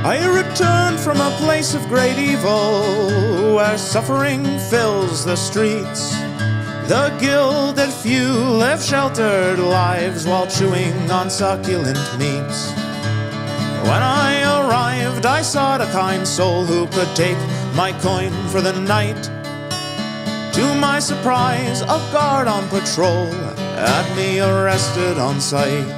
I returned from a place of great evil, where suffering fills the streets. The gilded few live sheltered lives while chewing on succulent meats. When I arrived, I sought a kind soul who could take my coin for the night. To my surprise, a guard on patrol had me arrested on sight.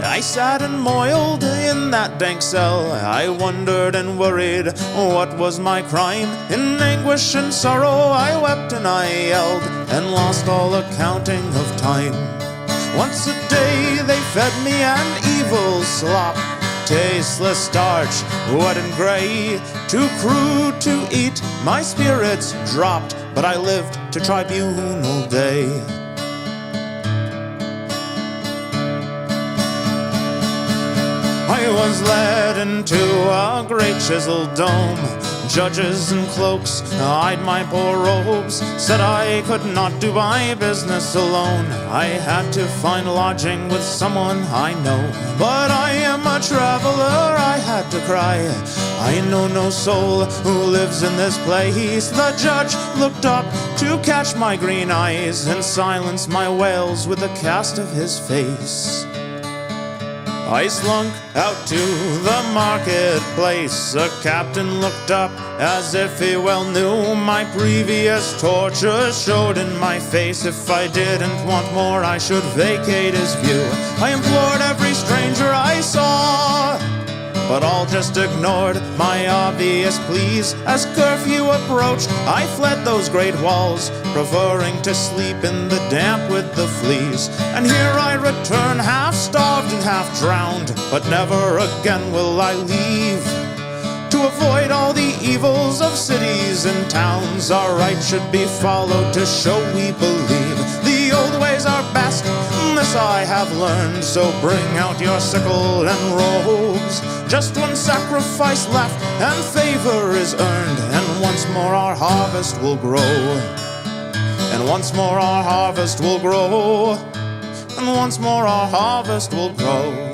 I sat and moiled in that dank cell. I wondered and worried, what was my crime? In anguish and sorrow I wept and I yelled, and lost all accounting of time. Once a day they fed me an evil slop, tasteless starch, wet and grey, too crude to eat. My spirits dropped, but I lived to tribunal day. I was led into a great chiseled dome. Judges in cloaks eyed my poor robes, said I could not do my business alone. I had to find lodging with someone I know. But I am a traveler, I had to cry. I know no soul who lives in this place. The judge looked up to catch my green eyes and silence my wails with a cast of his face. I slunk out to the marketplace. A captain looked up as if he well knew my previous tortures showed in my face. If I didn't want more, I should vacate his view. I implored every stranger I saw, but all just ignored my obvious pleas. As curfew approached, I fled those great walls, preferring to sleep in the damp with the fleas. And here I return, half starved and half drowned, but never again will I leave. To avoid all the evils of cities and towns, our right should be followed to show we believe. The old ways are best, this I have learned, so bring out your sickle and robes. Just one sacrifice left and favor is earned, and once more our harvest will grow. And once more our harvest will grow. And once more our harvest will grow.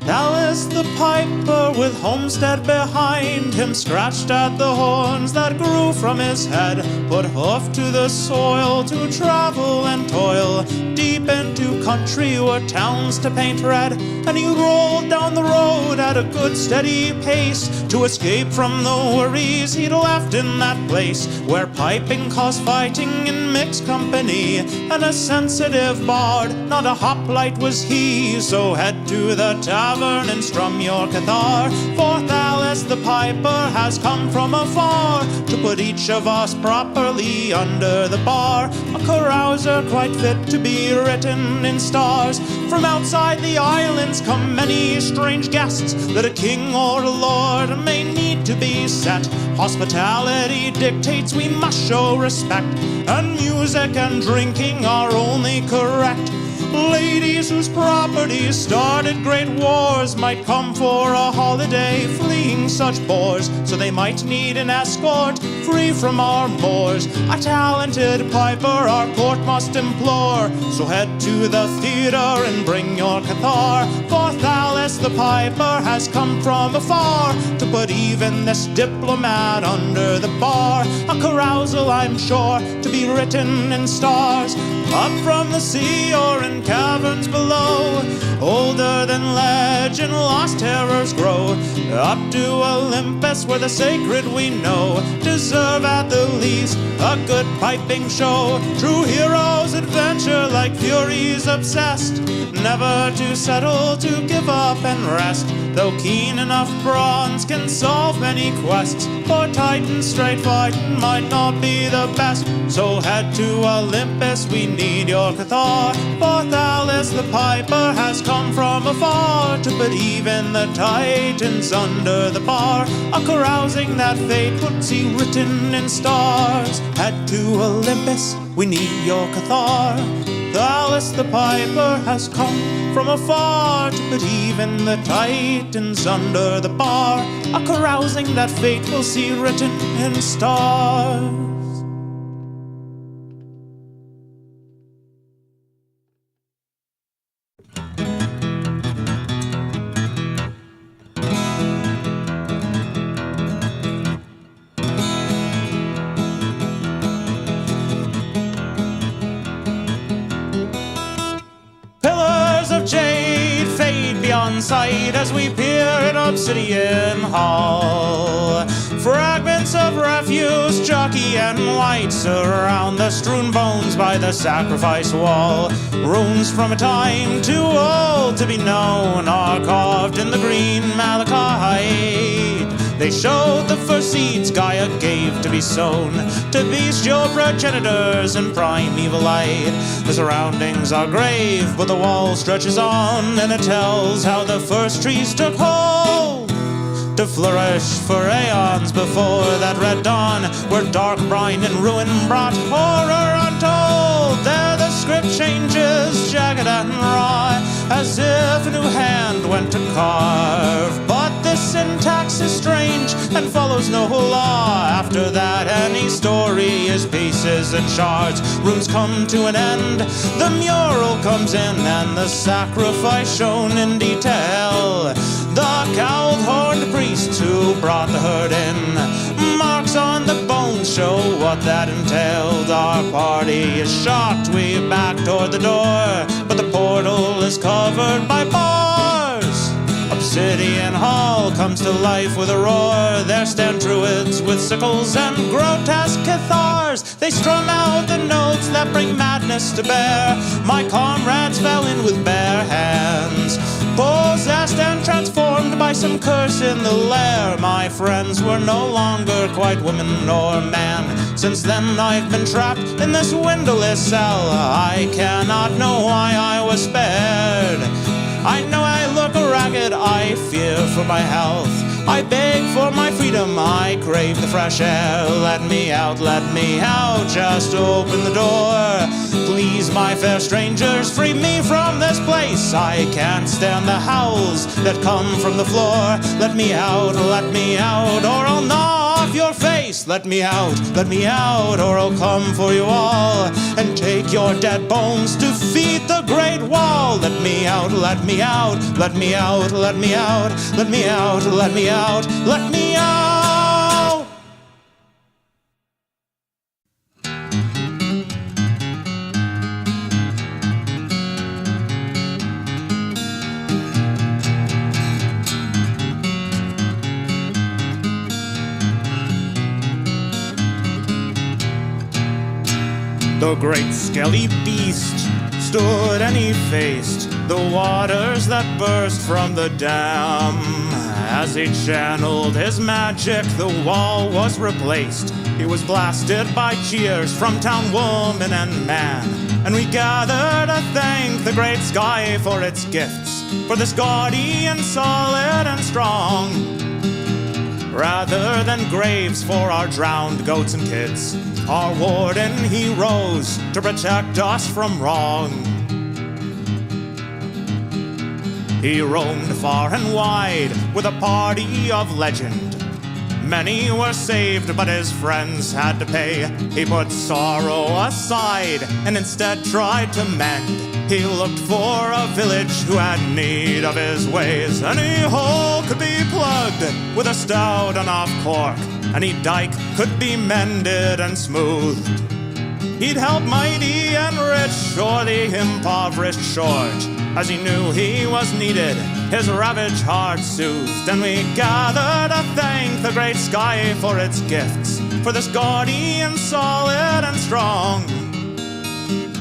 Alice the piper, with homestead behind him, scratched at the horns that grew from his head, put hoof to the soil to travel and toil, deep into country where towns to paint red. And he rolled down the road at a good steady pace, to escape from the worries he'd left in that place, where piping caused fighting in mixed company, and a sensitive bard, not a hoplite was he. So head to the tavern and strum your cathar, for Alice the piper has come from afar, to put each of us properly under the bar. A carouser quite fit to be written in stars. From outside the islands come many strange guests, that a king or a lord may need to be set. Hospitality dictates we must show respect, and music and drinking are only correct. Ladies whose properties started great wars might come for a holiday, fleeing such bores, so they might need an escort free from our moors. A talented piper our court must implore, so head to the theater and bring your cathar, for Alice the piper has come from afar, to put even this diplomat under the bar. A carousal, I'm sure, to be written in stars, up from the sea or in caverns below, older than legend, lost terrors grow, up to Olympus where the sacred we know deserve at the least a good piping show. True heroes adventure like furies obsessed, never to settle, to give up and rest, though keen enough bronze can solve many quests, for Titan's straight fighting might not be the best. So head to Olympus, we need your cathar, for Alice the piper has come from afar, to put even the Titans under the bar. A carousing that fate would see written in stars. Head to Olympus, we need your cathar, Alice the piper has come from afar, to put even the Titans under the bar. A carousing that fate will see written in stars. on sight as we peer in Obsidian Hall. Fragments of refuse, chalky and white, surround the strewn bones by the sacrifice wall. Runes from a time too old to be known are carved in the green malachite. They showed the first seeds Gaia gave to be sown to bestial progenitors in primeval light. The surroundings are grave, but the wall stretches on, and it tells how the first trees took hold to flourish for aeons before that red dawn, where dark brine and ruin brought horror untold. There the script changes, jagged and raw, as if a new hand went to carve. But this syntax is strange and follows no law. After that, any story is pieces and shards. Runes come to an end, the mural comes in, and the sacrifice shown in detail. The cowled horned priest who brought the herd in, marks on the bones show what that entailed. Our party is shocked, we back toward the door, but the portal is covered by bars. Obsidian Hall comes to life with a roar. There stand druids with sickles and grotesque cathars. They strum out the notes that bring madness to bear. My comrades fell in with bare hands, possessed and transformed by some curse in the lair. My friends were no longer quite woman or man. Since then I've been trapped in this windowless cell. I cannot know why I was spared. I know I look ragged, I fear for my health. I beg for my freedom, I crave the fresh air. Let me out, just open the door. Please, my fair strangers, free me from this place. I can't stand the howls that come from the floor. Let me out, or I'll gnaw off your face. Let me out, or I'll come for you all and take your dead bones to feed the great wall. Let me out, let me out, let me out, let me out, let me out, let me out, let me out. The great skelly beast stood and he faced the waters that burst from the dam. As he channeled his magic, the wall was replaced. He was blasted by cheers from town woman and man. And we gathered to thank the great sky for its gifts, for this gaudy and solid and strong. Rather than graves for our drowned goats and kids, our warden he rose to protect us from wrong. He roamed far and wide with a party of legend. Many were saved, but his friends had to pay. He put sorrow aside and instead tried to mend. He looked for a village who had need of his ways. Any hole could be plugged with a stout enough cork. Any dike could be mended and smoothed. He'd help mighty and rich or the impoverished short. As he knew he was needed, his ravaged heart soothed. And we gathered to thank the great sky for its gifts, for this gaudy and solid and strong.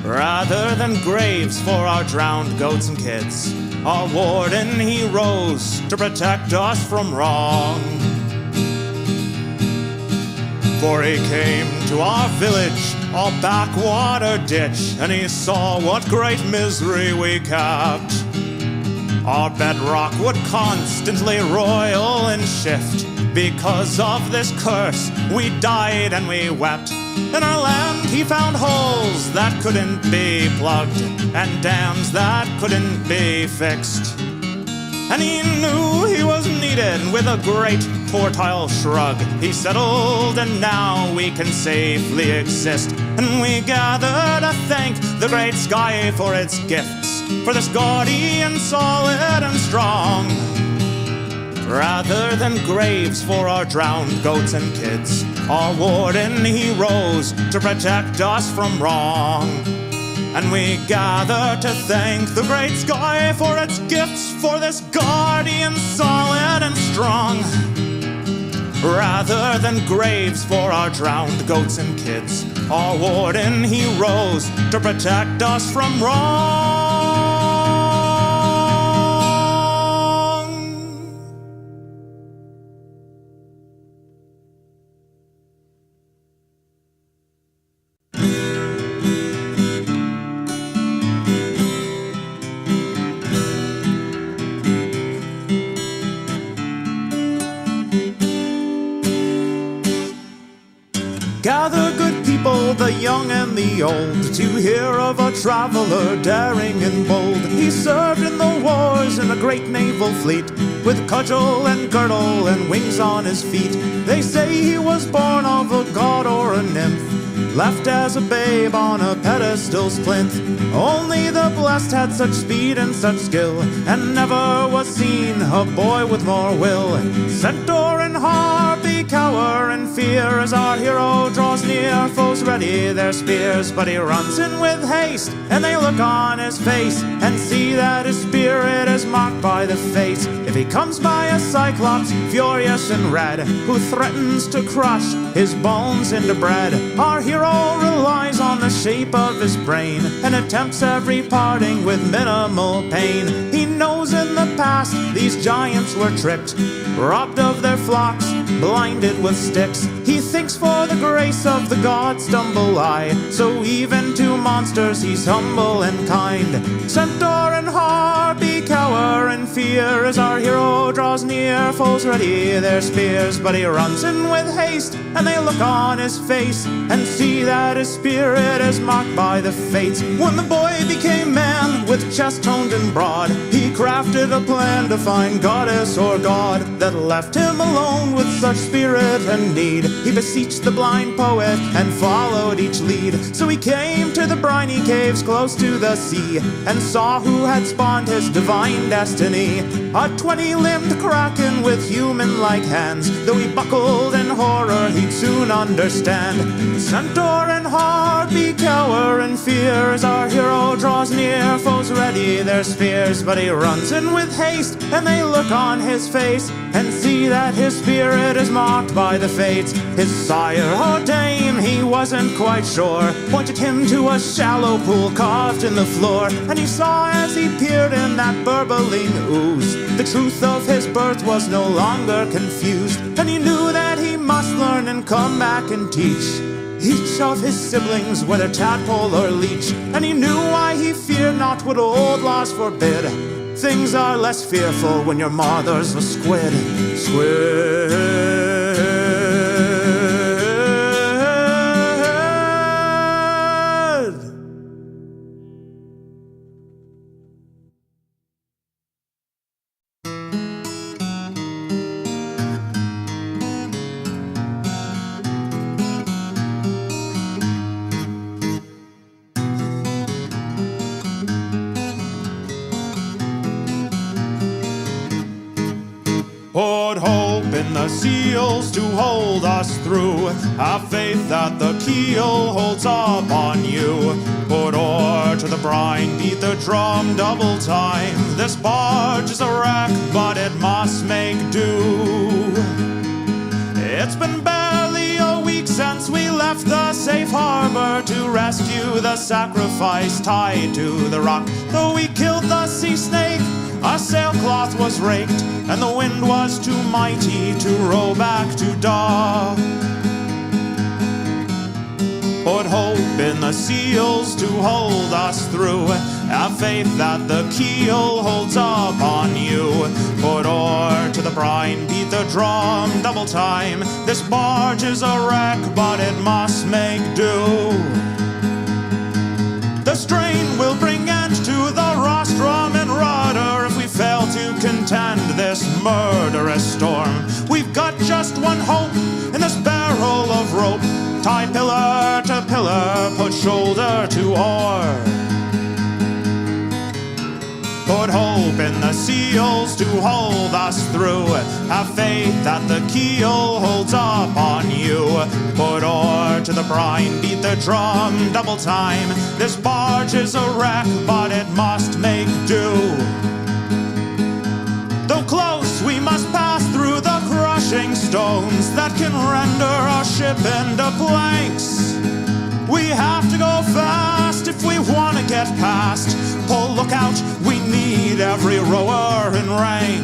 Rather than graves for our drowned goats and kids, our warden he rose to protect us from wrong. For he came to our village, our backwater ditch, and he saw what great misery we kept. Our bedrock would constantly roil and shift. Because of this curse, we died and we wept. In our land he found holes that couldn't be plugged, and dams that couldn't be fixed. And he knew he was needed. With a great tortile shrug he settled, and now we can safely exist. And we gather to thank the great sky for its gifts, for this gaudy and solid and strong. Rather than graves for our drowned goats and kids, our warden he rose to protect us from wrong. And we gather to thank the great sky for its gifts, for this guardian solid and strong, rather than graves for our drowned goats and kids. Our warden, he rose to protect us from wrong. Gather, good people, the young and the old, to hear of a traveler daring and bold. He served in the wars in a great naval fleet, with cudgel and girdle and wings on his feet. They say he was born of a god or a nymph, left as a babe on a pedestal's plinth. Only the blessed had such speed and such skill, and never was seen a boy with more will. Centaur and harpy cower in fear as our hero draws near. Foes ready their spears, but he runs in with haste, and they look on his face and see that his spirit is marked by the fates. If he comes by a cyclops, furious and red, who threatens to crush his bones into bread, our hero relies on the shape of his brain and attempts every parting with minimal pain. He knows in the past these giants were tricked, robbed of their flocks, blinded with sticks. He thinks for the grace of the gods stumble I, so even to monsters he's humble and kind. Centaur and harpy cower in fear as our hero draws near. Foes ready their spears, but he runs in with haste, and they look on his face and see that his spirit is marked by the fates. When the boy became man, with chest toned and broad, he crafted a plan to find goddess or god that left him alone with such spirit and need. He beseeched the blind poet and followed each lead. So he came to the briny caves close to the sea, and saw who had spawned his divine destiny. A 20-limbed kraken with human-like hands. Though he buckled in horror, he'd soon understand. Centaur and harpy cower in fear as our hero draws near. Foes ready their spears, but he runs in with haste, and they look on his face and see that his spirit is marked by the fates. His sire or dame, he wasn't quite sure, pointed him to a shallow pool carved in the floor, and he saw as he peered in that burbling ooze, the truth of his birth was no longer confused, and he knew that he must learn and come back and teach each of his siblings, whether tadpole or leech. And he knew why he feared not what old laws forbid. Things are less fearful when your mother's a squid. Squid. Put hope in the seals to hold us through. Have faith that the keel holds up on you. Put oar to the brine, beat the drum double time. This barge is a wreck, but it must make do. It's been barely a week since we left the safe harbor to rescue the sacrifice tied to the rock. Though we killed the sea snake, our sailcloth was raked, and the wind was too mighty to row back to dock. Put hope in the seals to hold us through. Have faith that the keel holds up on you. Put oar to the brine, beat the drum double time. This barge is a wreck, but it must make do. The strain will bring end to the rostrum and rudder if we fail to contend this murderous storm. We've got just one hope in this barrel of rope. Tie pillar to pillar, put shoulder to oar. Put hope in the seals to hold us through. Have faith that the keel holds up on you. Put oar to the brine, beat the drum double time. This barge is a wreck, but it must make do. Though close, we must pass through the crushing stones that can render our ship into planks. We have to go fast if we want to get past. Pull lookout, we need every rower in rank.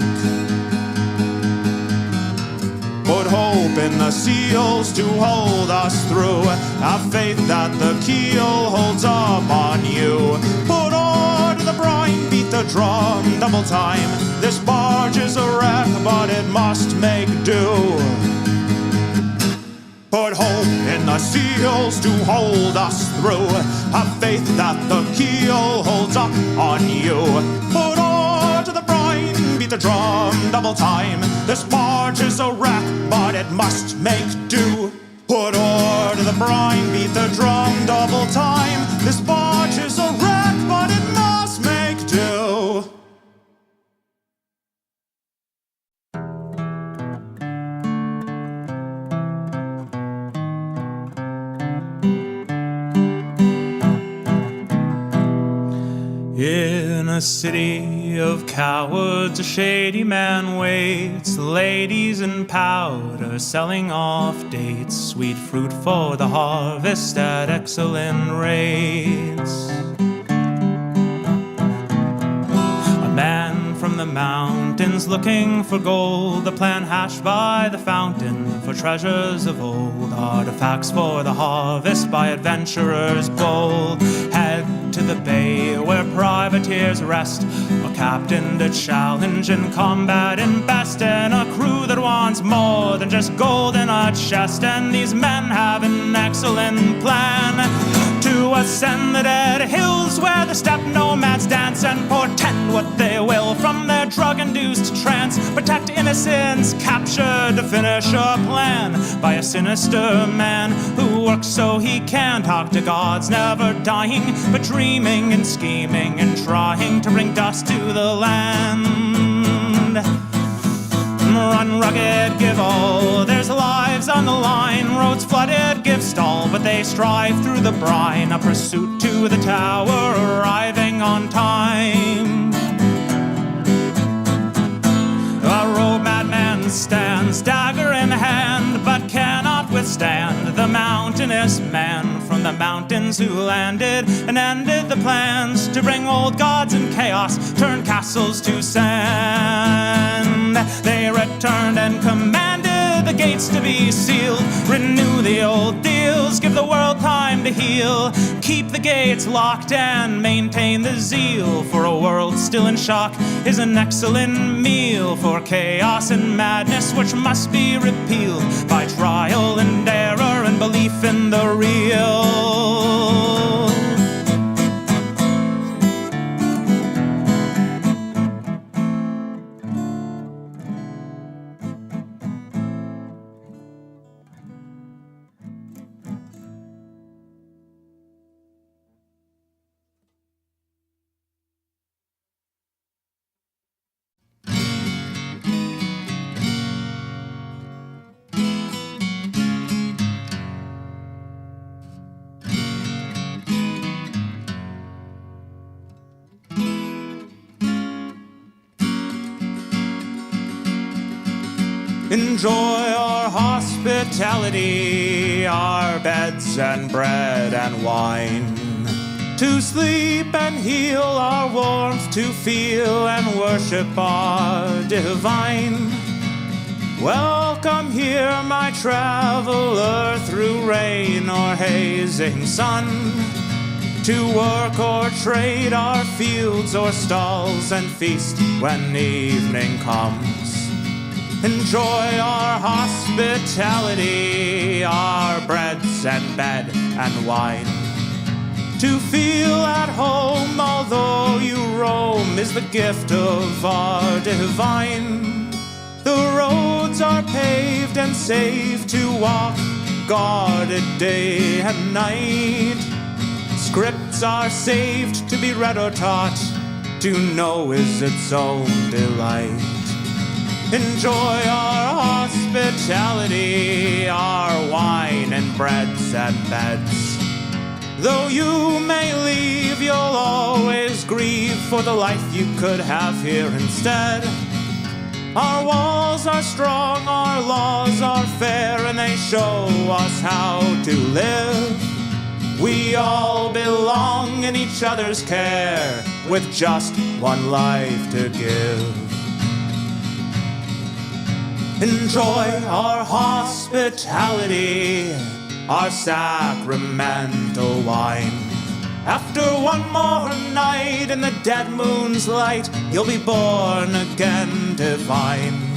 Put hope in the seals to hold us through. Have faith that the keel holds up on you. Put oar to the brine, beat the drum double time. This barge is a wreck, but it must make do. Put hope in the seals to hold us through. Have faith that the keel holds up on you. Put oar to the brine, beat the drum double time. This barge is a wreck, but it must make do. Put oar to the brine, beat the drum double time. This barge is a wreck, but it must make do. In a city of cowards, a shady man waits. The ladies in powder selling off dates. Sweet fruit for the harvest at excellent rates. A man from the mountains looking for gold. A plan hashed by the fountain for treasures of old. Artifacts for the harvest by adventurers bold. Head to the bay where privateers rest, a captain to challenge in combat and best, and a crew that wants more than just gold in a chest. And these men have an excellent plan to ascend the dead hills where the steppe nomads dance, and portend what they will from their drug-induced trance. Protect innocents captured to finish a plan by a sinister man who works so he can talk to gods, never dying, but dreaming and scheming and trying to bring dust to the land. Run rugged, give all, there's lives on the line. Roads flooded, give stall, but they strive through the brine. A pursuit to the tower, arriving on time. A road madman stands, dagger in hand, but cannot withstand the mountainous man from the mountains who landed and ended the plans to bring old gods and chaos, turn castles to sand. They returned and commanded the gates to be sealed. Renew the old deals, give the world time to heal. Keep the gates locked and maintain the zeal, for a world still in shock is an excellent meal. For chaos and madness which must be repealed by trial and error and belief in the real. Enjoy our hospitality, our beds and bread and wine. To sleep and heal, our warmth to feel and worship our divine. Welcome here, my traveler, through rain or hazing sun. To work or trade our fields or stalls and feast when evening comes. Enjoy our hospitality, our breads and bed and wine. To feel at home, although you roam, is the gift of our divine. The roads are paved and safe to walk, guarded day and night. Scripts are saved to be read or taught, to know is its own delight. Enjoy our hospitality, our wine and breads and beds. Though you may leave, you'll always grieve for the life you could have here instead. Our walls are strong, our laws are fair, and they show us how to live. We all belong in each other's care, with just one life to give. Enjoy our hospitality, our sacramental wine. After one more night in the dead moon's light, you'll be born again divine.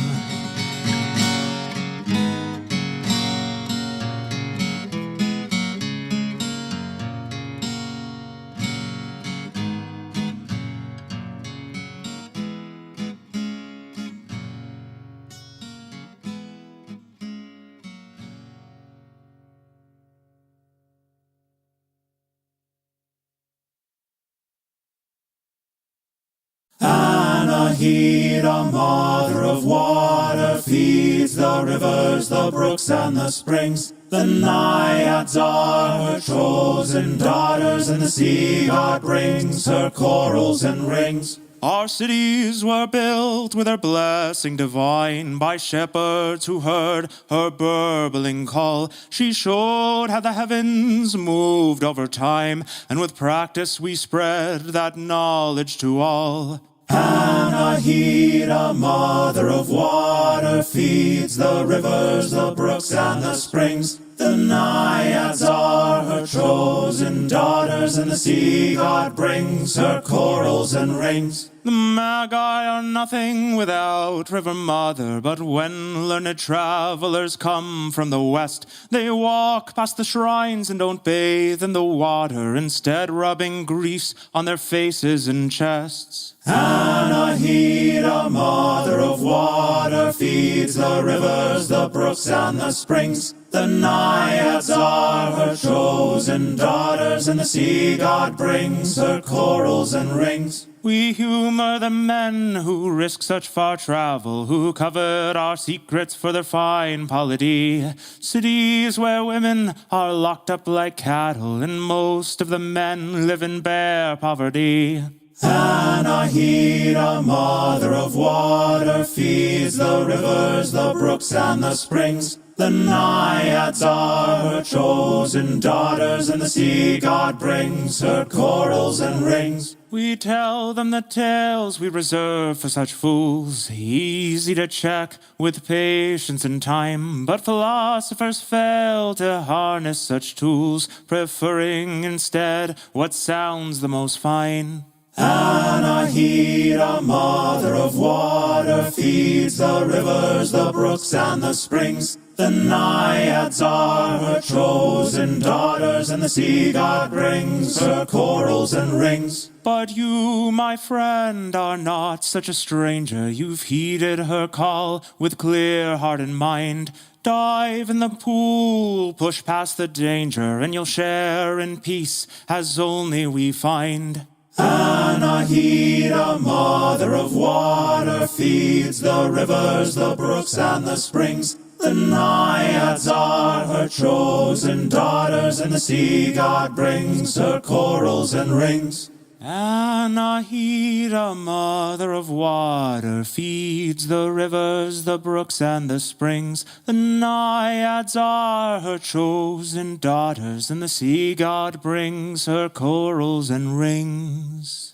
Anahita, mother of water, feeds the rivers, the brooks, and the springs. The naiads are her chosen daughters, and the sea god brings her corals and rings. Our cities were built with her blessing divine by shepherds who heard her burbling call. She showed how the heavens moved over time, and with practice we spread that knowledge to all. Anahita, mother of water, feeds the rivers, the brooks, and the springs. The naiads are her chosen daughters, and the sea god brings her corals and rings. The magi are nothing without River Mother, but when learned travelers come from the west, they walk past the shrines and don't bathe in the water, instead rubbing grease on their faces and chests. Anahita, mother of water, feeds the rivers, the brooks, and the springs. The naiads are her chosen daughters, and the sea god brings her corals and rings. We humor the men who risk such far travel, who covet our secrets for their fine polity. Cities where women are locked up like cattle, and most of the men live in bare poverty. Anahita, mother of water, feeds the rivers, the brooks, and the springs. The naiads are her chosen daughters, and the sea god brings her corals and rings. We tell them the tales we reserve for such fools, easy to check with patience and time, but philosophers fail to harness such tools, preferring instead what sounds the most fine. Anahita, mother of water, feeds the rivers, the brooks, and the springs. The naiads are her chosen daughters, and the sea god brings her corals and rings. But you, my friend, are not such a stranger. You've heeded her call with clear heart and mind. Dive in the pool, push past the danger, and you'll share in peace as only we find. Anahita, mother of water, feeds the rivers, the brooks, and the springs. The naiads are her chosen daughters, and the sea god brings her corals and rings. Anahita, mother of water, feeds the rivers, the brooks, and the springs. The naiads are her chosen daughters, and the sea god brings her corals and rings.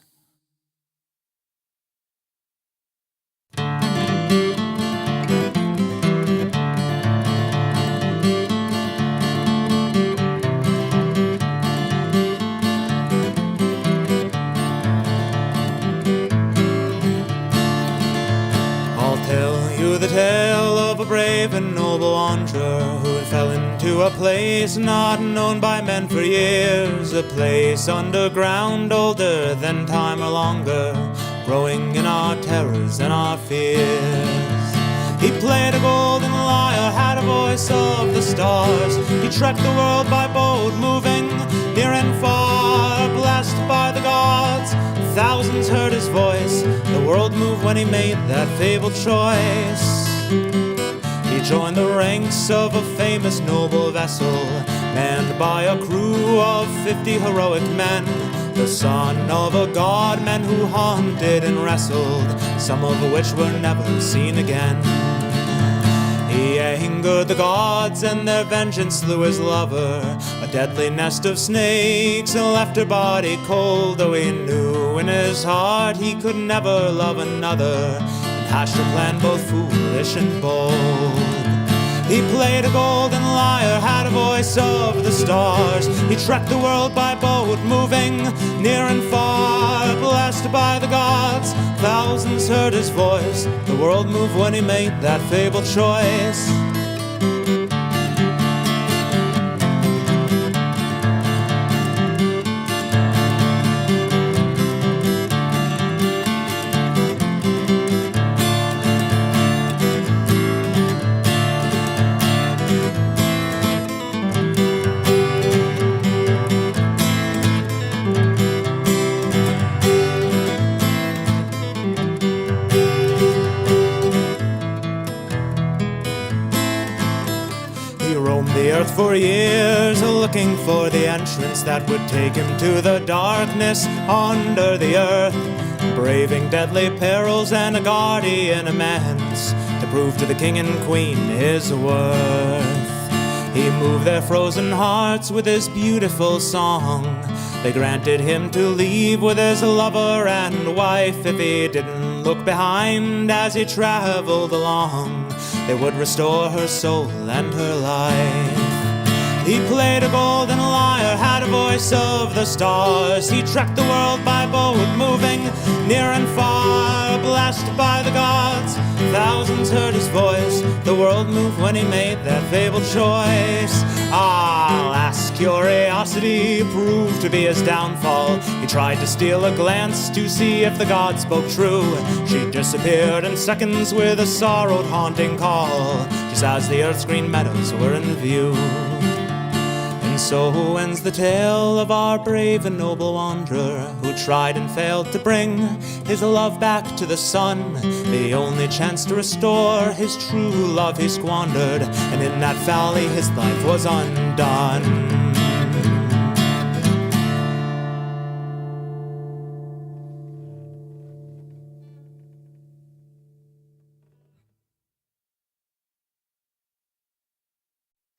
The tale of a brave and noble wanderer who fell into a place not known by men for years, a place underground, older than time or longer, growing in our terrors and our fears. He played a golden lyre, had a voice of the stars. He trekked the world by boat, moving near and far, blessed by the gods. Thousands Thousands heard his voice. The world moved when he made that fabled choice. He joined the ranks of a famous noble vessel, manned by a crew of 50 heroic men, the son of a god, men who haunted and wrestled, some of which were never seen again. He angered the gods, and their vengeance slew his lover. A deadly nest of snakes left her body cold, though he knew in his heart he could never love another, and hatched a plan both foolish and bold. He played a golden lyre, had a voice of the stars. He trekked the world by boat, moving near and far. Blessed by the gods, thousands heard his voice. The world moved when he made that fabled choice. The earth for years, looking for the entrance that would take him to the darkness under the earth, braving deadly perils and a guardian immense to prove to the king and queen his worth. He moved their frozen hearts with his beautiful song. They granted him to leave with his lover and wife if he didn't look behind as he traveled along. They would restore her soul and her life. He played a golden lyre, had a voice of the stars. He trekked the world by boat, moving near and far. Blessed by the gods, thousands heard his voice. The world moved when he made that fabled choice. Alas, curiosity proved to be his downfall. He tried to steal a glance to see if the god spoke true. She disappeared in seconds with a sorrowed haunting call, just as the earth's green meadows were in view. And so ends the tale of our brave and noble wanderer, who tried and failed to bring his love back to the sun. The only chance to restore his true love he squandered, and in that valley his life was undone.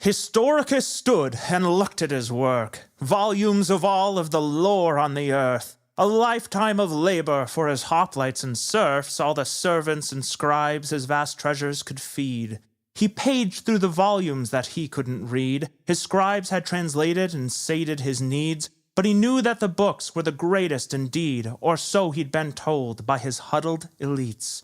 Historicus stood and looked at his work, volumes of all of the lore on the earth, a lifetime of labor for his hoplites and serfs, all the servants and scribes his vast treasures could feed. He paged through the volumes that he couldn't read. His scribes had translated and sated his needs, but he knew that the books were the greatest indeed, or so he'd been told by his huddled elites.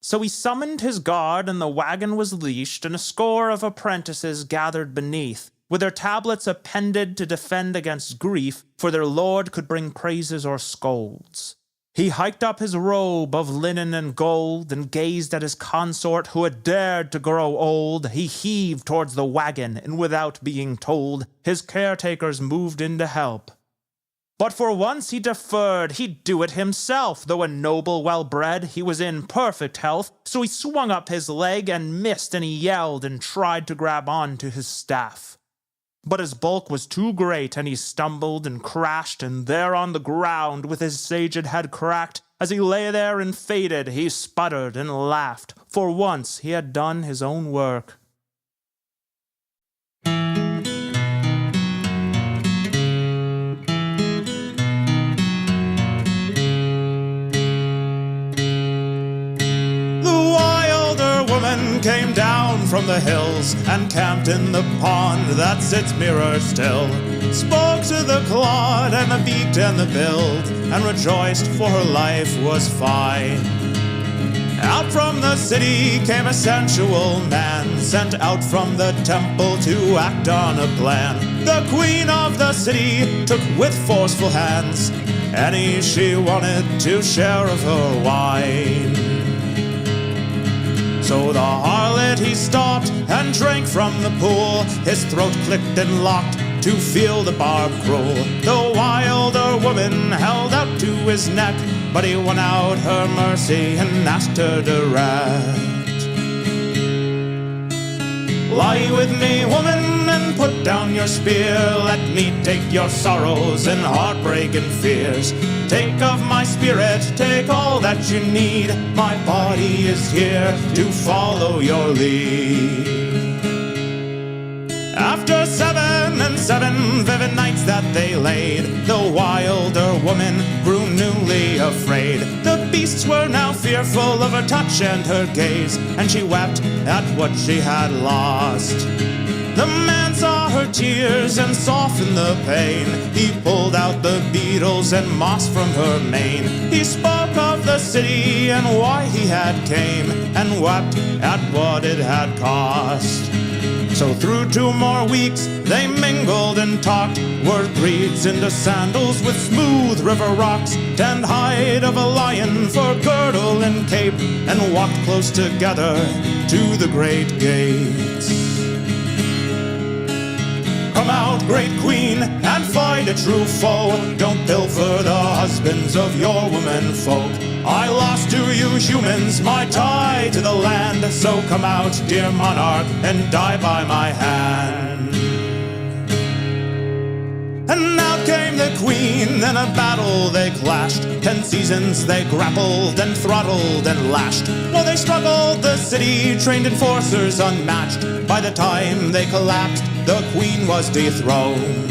So he summoned his guard, and the wagon was leashed, and a score of apprentices gathered beneath, with their tablets appended to defend against grief, for their lord could bring praises or scolds. He hiked up his robe of linen and gold, and gazed at his consort who had dared to grow old. He heaved towards the wagon, and without being told, his caretakers moved in to help. But for once he deferred, he'd do it himself. Though a noble, well-bred, he was in perfect health. So he swung up his leg and missed, and he yelled and tried to grab on to his staff. But his bulk was too great, and he stumbled and crashed, and there on the ground, with his saged head cracked, as he lay there and faded, he sputtered and laughed. For once he had done his own work. Came down from the hills and camped in the pond that sits mirror still. Spoke to the clod and the beaked and the billed, and rejoiced for her life was fine. Out from the city came a sensual man, sent out from the temple to act on a plan. The queen of the city took with forceful hands any she wanted to share of her wine. So the harlot he stopped and drank from the pool. His throat clicked and locked to feel the barb cruel. The wilder woman held out to his neck but he won out her mercy and asked her direct. Lie with me, woman, and put down your spear. Let me take your sorrows and heartbreak and fears. Take of my spirit, take all that you need. My body is here to follow your lead. After 7 and 7 vivid nights that they laid, the wilder woman grew newly afraid. The beasts were now fearful of her touch and her gaze, and she wept at what she had lost. The man saw her tears and softened the pain. He pulled out the beetles and moss from her mane. He spoke of the city and why he had came, and wept at what it had cost. So through 2 more weeks they mingled and talked, wore breeds into sandals with smooth river rocks, tanned hide of a lion for girdle and cape, and walked close together to the great gates. Come out, great queen, and fight a true foe. Don't pilfer the husbands of your women folk. I lost to you humans my tie to the land, so come out, dear monarch, and die by my hand. And out came the queen, in a battle they clashed. 10 seasons they grappled and throttled and lashed. While they struggled, the city trained enforcers unmatched. By the time they collapsed, the queen was dethroned.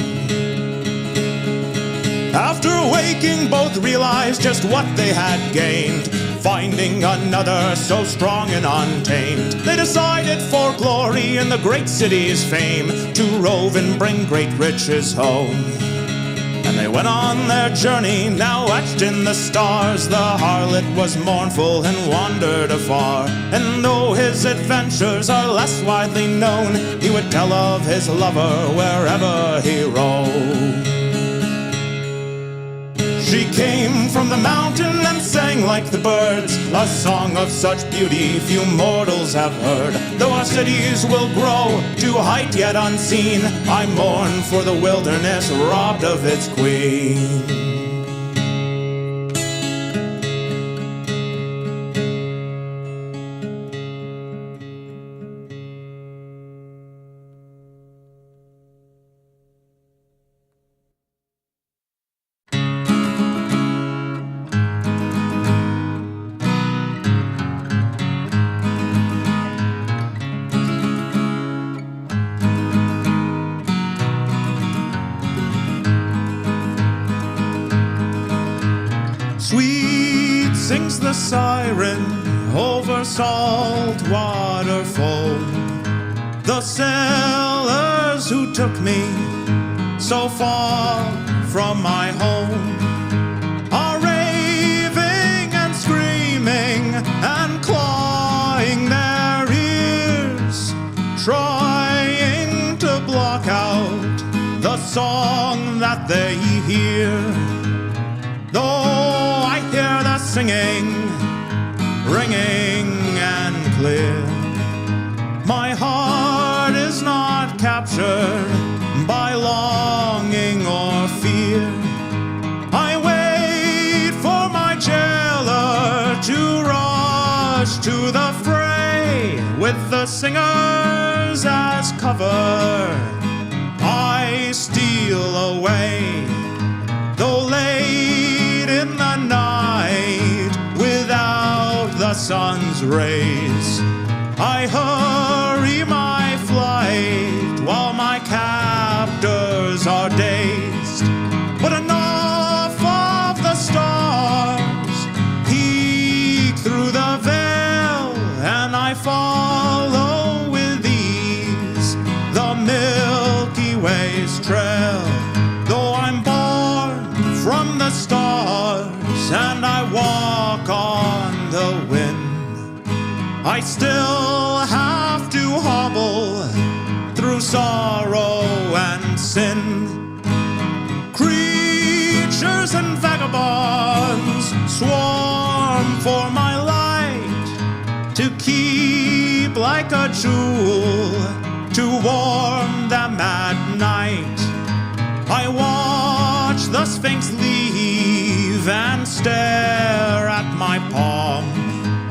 After waking, both realized just what they had gained. Finding another so strong and untamed, they decided for glory in the great city's fame, to rove and bring great riches home. And they went on their journey, now etched in the stars. The harlot was mournful and wandered afar, and though his adventures are less widely known, he would tell of his lover wherever he roamed. She came from the mountain and sang like the birds, a song of such beauty few mortals have heard. Though our cities will grow to height yet unseen, I mourn for the wilderness robbed of its queen. Sweet sings the siren over salt water foam. The sailors who took me so far from my home are raving and screaming and clawing their ears, trying to block out the song that they hear. Though I hear the singing, ringing and clear, my heart is not captured by longing or fear. I wait for my jailer to rush to the fray, with the singers as cover. I steal away, though late in the night, without the sun's rays. I hurry my flight while my captors are dazed. But enough of the stars peek through the veil, and I follow with ease the Milky Way's trail. Though I'm born from the stars and I walk on the wind, I still have to hobble through sorrow and sin. Creatures and vagabonds swarm for my light, to keep like a jewel to warm them at night. I watch the Sphinx leave grieve and stare at my palm.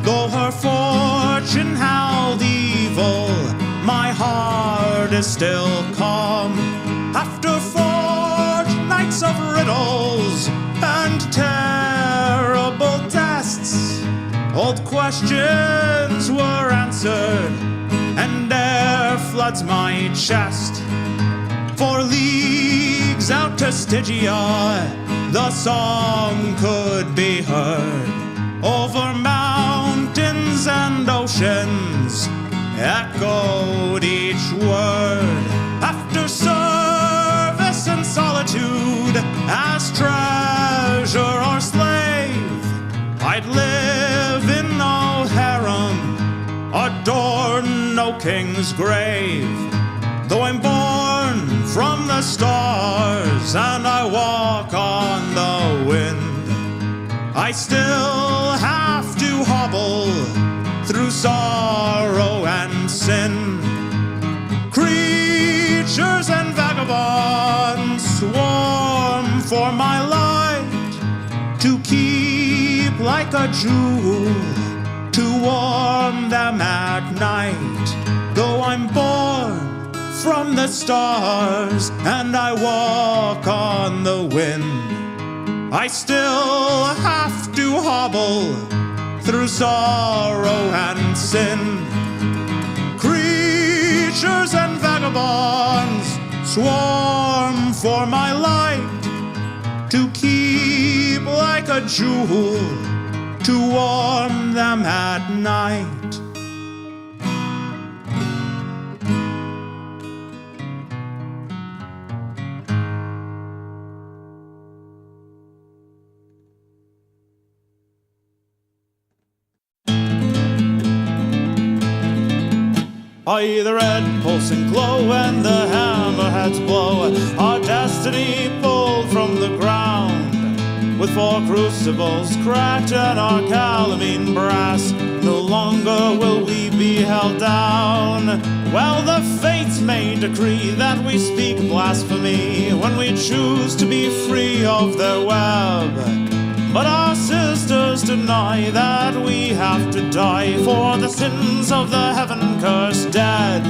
Though her fortune held evil, my heart is still calm. After fortnights of riddles and terrible tests, old questions were answered, and air floods my chest. For leagues out to Stygia, the song could be heard. Over mountains and oceans echoed each word. After service and solitude, as treasure or slave, I'd live in no harem, adorn no king's grave. Though I'm born from the stars and I walk on the wind, I still have to hobble through sorrow and sin. Creatures and vagabonds swarm for my light, to keep like a jewel, to warm them at night. Though I'm born from the stars and I walk on the wind, I still have to hobble through sorrow and sin. Creatures and vagabonds swarm for my light, to keep like a jewel, to warm them at night. Aye, the red pulsing glow and the hammerheads blow, our destiny pulled from the ground. With 4 crucibles cracked and our calamine brass, no longer will we be held down. Well, the fates may decree that we speak blasphemy when we choose to be free of their web. But our sisters deny that we have to die for the sins of the heaven-cursed dead.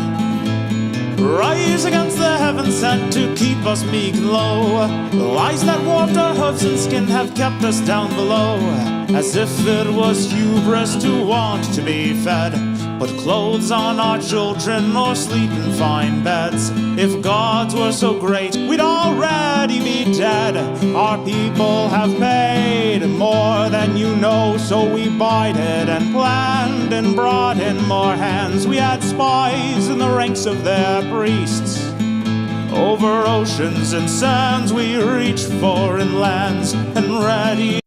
Rise against the heaven sent to keep us meek and low. The lies that warped our hooves and skin have kept us down below, as if it was hubris to want to be fed. Put clothes on our children or sleep in fine beds. If gods were so great, we'd already be dead. Our people have paid more than you know, so we bided and planned and brought in more hands. We had spies in the ranks of their priests. Over oceans and sands we reached foreign lands, and ready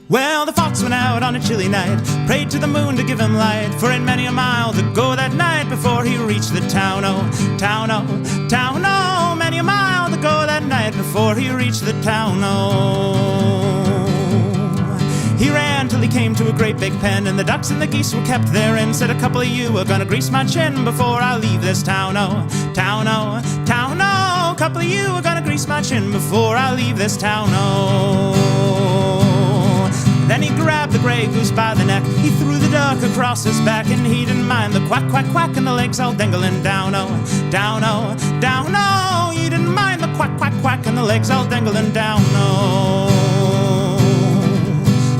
Well, the fox went out on a chilly night, prayed to the moon to give him light, for in many a mile to go that night before he reached the town, oh, town, oh, town, oh, many a mile to go that night before he reached the town, oh. He ran till he came to a great big pen, and the ducks and the geese were kept therein. Said, a couple of you are gonna grease my chin before I leave this town, oh, town, oh, town, oh, a couple of you are gonna grease my chin before I leave this town, oh. Then he grabbed the grey goose by the neck, he threw the duck across his back, and he didn't mind the quack, quack, quack, and the legs all dangling down, oh, down, oh, down, oh. He didn't mind the quack, quack, quack, and the legs all dangling down, oh.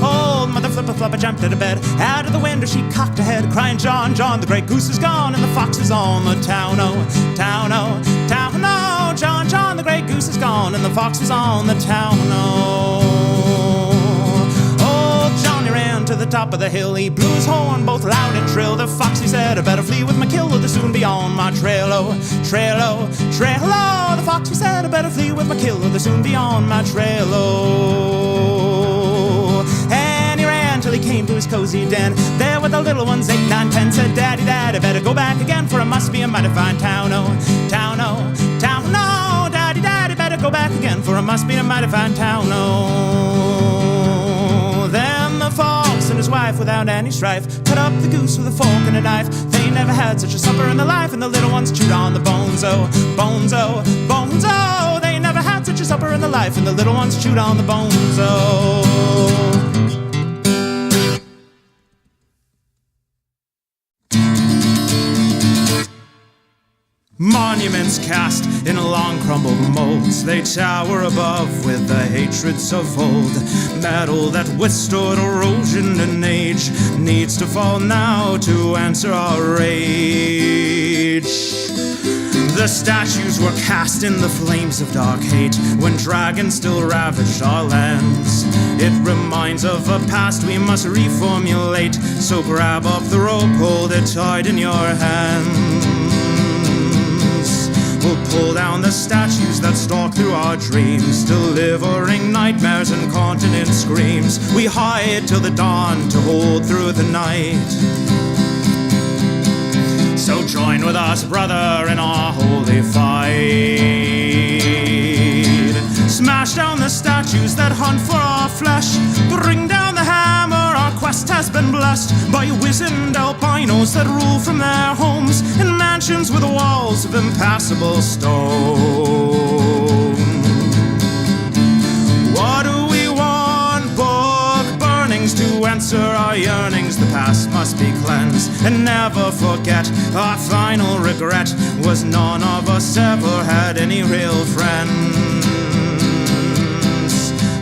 Old Mother Flipper Flopper jumped out of bed, out of the window she cocked her head, crying, John, John, the grey goose is gone, and the fox is on the town, oh, town, oh, town, oh. John, John, the grey goose is gone, and the fox is on the town, oh. Johnny ran to the top of the hill, he blew his horn both loud and shrill. The fox, he said, I better flee with my kill, or they'll soon be on my trail, oh, trail, oh, trail, oh. The fox, he said, I better flee with my kill, or they'll soon be on my trail, oh. And he ran till he came to his cozy den, there were the little ones, 8, 9, 10, said, Daddy, Dad, I better go back again, for it must be a mighty fine town, oh, town, oh, town, oh. Daddy, Daddy, better go back again, for it must be a mighty fine town, oh. Then the fox and his wife without any strife. Cut up the goose with a fork and a knife. They never had such a supper in their life, and the little ones chewed on the bones, oh, bones, oh, bones, oh. They never had such a supper in their life, and the little ones chewed on the bones, oh. Monuments cast in long crumbled molds, they tower above with the hatreds of old. Metal that withstood erosion and age needs to fall now to answer our rage. The statues were cast in the flames of dark hate when dragons still ravaged our lands. It reminds of a past we must reformulate, so grab up the rope, hold it tight in your hands. We'll pull down the statues that stalk through our dreams, delivering nightmares and continent screams. We hide till the dawn to hold through the night. So join with us, brother, in our holy fight. Smash down the statues that hunt for our flesh. Bring down the hammer, our quest has been blessed by wizened albinos that rule from their homes in mansions with walls of impassable stone. What do we want? Book burnings to answer our yearnings. The past must be cleansed and never forget. Our final regret was none of us ever had any real friends.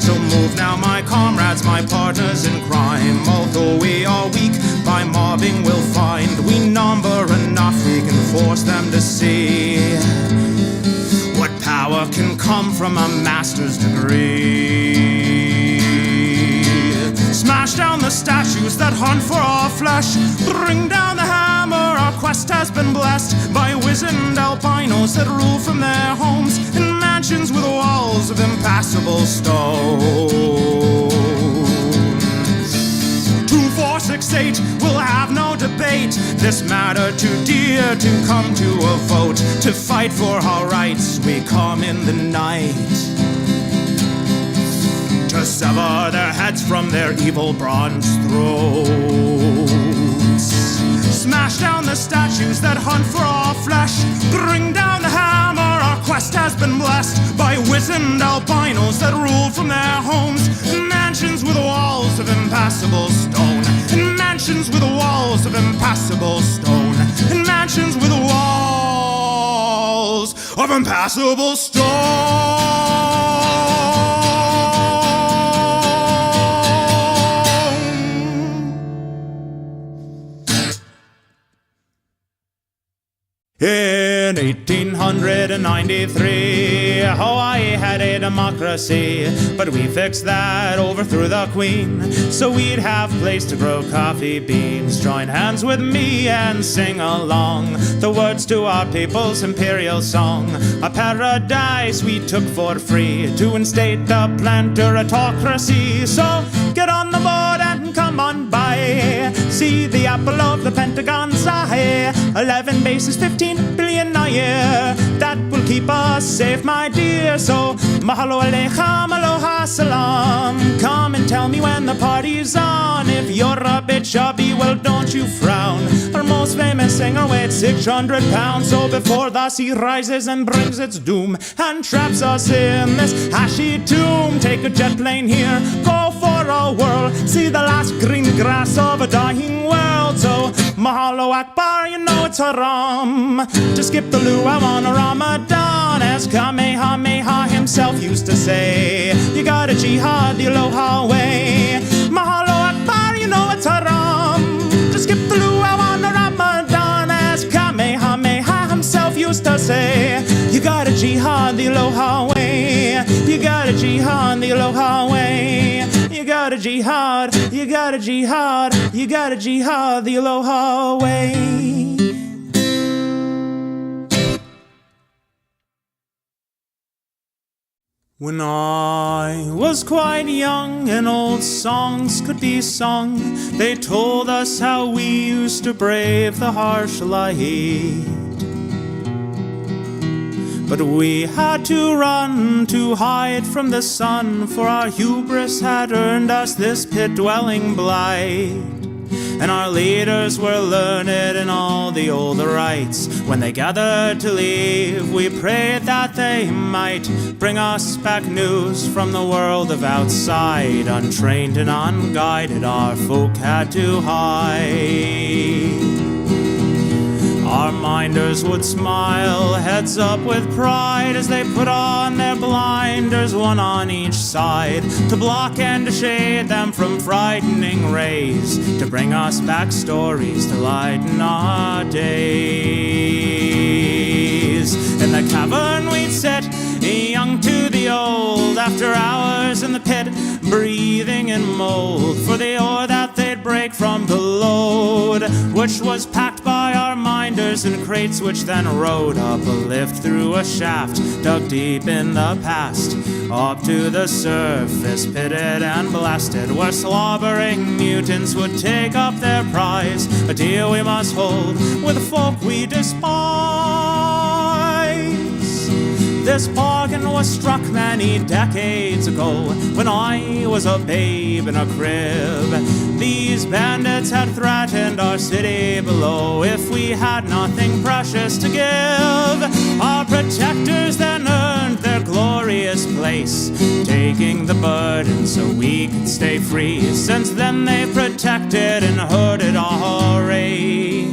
So move now, my comrades, my partners in crime. Although we are weak, by mobbing we'll find we number enough, we can force them to see what power can come from a master's degree. Smash down the statues that hunt for our flesh. Bring down the hammer, our quest has been blessed by wizened albinos that rule from their homes in mansions with walls of impassable stone. 2468 will have no debate. This matter too dear to come to a vote. To fight for our rights we come in the night, to sever their heads from their evil bronze throats. Smash down the statues that hunt for our flesh. Bring down the hammer, our quest has been blessed by wizened albinos that rule from their homes in mansions with walls of impassable stone. In mansions with walls of impassable stone. In mansions with walls of impassable stone. In 1893, Hawaii had a democracy, but we fixed that, overthrew the Queen, so we'd have place to grow coffee beans. Join hands with me and sing along the words to our people's imperial song. A paradise we took for free to instate the planter autocracy. So get on the board and come on by, see the apple of the Pentagon's eye. 11 bases, 15 billion a year, that will keep us safe, my dear. So mahalo aleichem, aloha salam. Come and tell me when the party's on. If you're a bit chubby, well don't you frown. Our most famous singer weighed 600 pounds. So before the sea rises and brings its doom and traps us in this ashy tomb, take a jet plane here, go for a whirl, see the last green grass of a dying world. So mahalo akbar, you know it's haram to skip the luau on a Ramadan, as Kamehameha himself used to say. You gotta jihad the aloha way. Mahalo akbar, you know it's haram to skip the luau on a Ramadan, as Kamehameha himself used to say. You gotta jihad the aloha way. You gotta jihad the aloha way. You gotta jihad, you gotta jihad, you gotta jihad the aloha way. When I was quite young and old songs could be sung, they told us how we used to brave the harsh light. But we had to run to hide from the sun, for our hubris had earned us this pit-dwelling blight. And our leaders were learned in all the old rites. When they gathered to leave, we prayed that they might bring us back news from the world of outside. Untrained and unguided, our folk had to hide. Our minders would smile, heads up with pride, as they put on their blinders, one on each side, to block and to shade them from frightening rays, to bring us back stories to lighten our days. In the cavern we'd sit, young to the old, after hours in the pit, breathing in mold, for the ore that they'd break from the load, which was packed by our minders in crates, which then rode up a lift through a shaft dug deep in the past, up to the surface, pitted and blasted, where slobbering mutants would take up their prize, a deal we must hold with the folk we despise. This bargain was struck many decades ago, when I was a babe in a crib. These bandits had threatened our city below if we had nothing precious to give. Our protectors then earned their glorious place, taking the burden so we could stay free. Since then they protected and herded our race,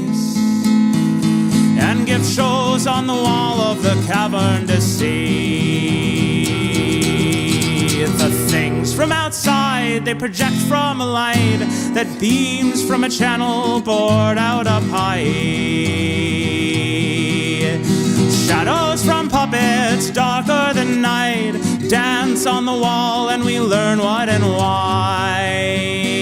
and give shows on the wall of the cavern to see. The things from outside they project from a light that beams from a channel bored out up high. Shadows from puppets darker than night dance on the wall, and we learn what and why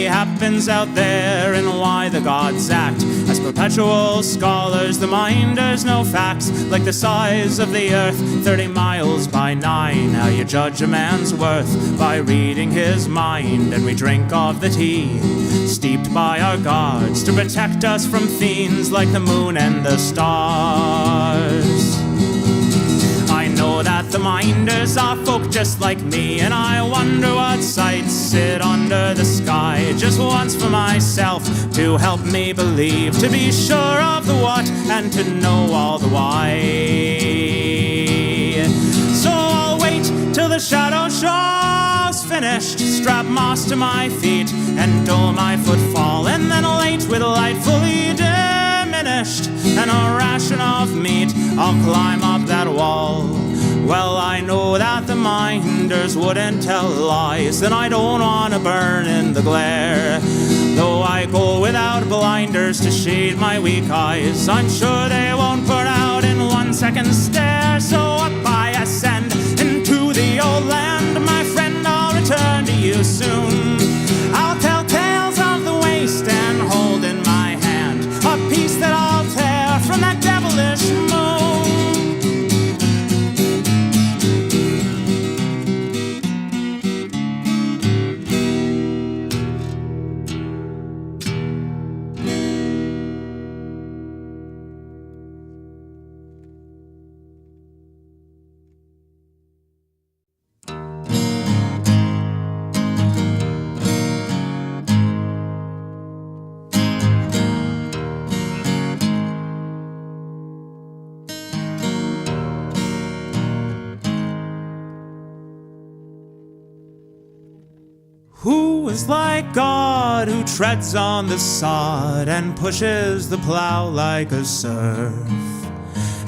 happens out there, and why the gods act as perpetual scholars. The minders know facts like the size of the earth, 30 miles by 9. How you judge a man's worth by reading his mind. And we drink of the tea steeped by our gods to protect us from fiends like the moon and the stars. I know that the minders are folk just like me, and I wonder what sights sit under the sky. Just once for myself to help me believe, to be sure of the what and to know all the why. So I'll wait till the shadow show's finished, strap moss to my feet and dull my footfall, and then late with light fully diminished and a ration of meat, I'll climb up that wall. Well, I know that the minders wouldn't tell lies, and I don't want to burn in the glare. Though I go without blinders to shade my weak eyes, I'm sure they won't burn out in 1 second stare. So up I ascend into the old land, my friend, I'll return to you soon. I'll tell tales of the waste and hold in my hand a piece that I'll tear from that devilish moon. Who is like God, who treads on the sod and pushes the plow like a serf?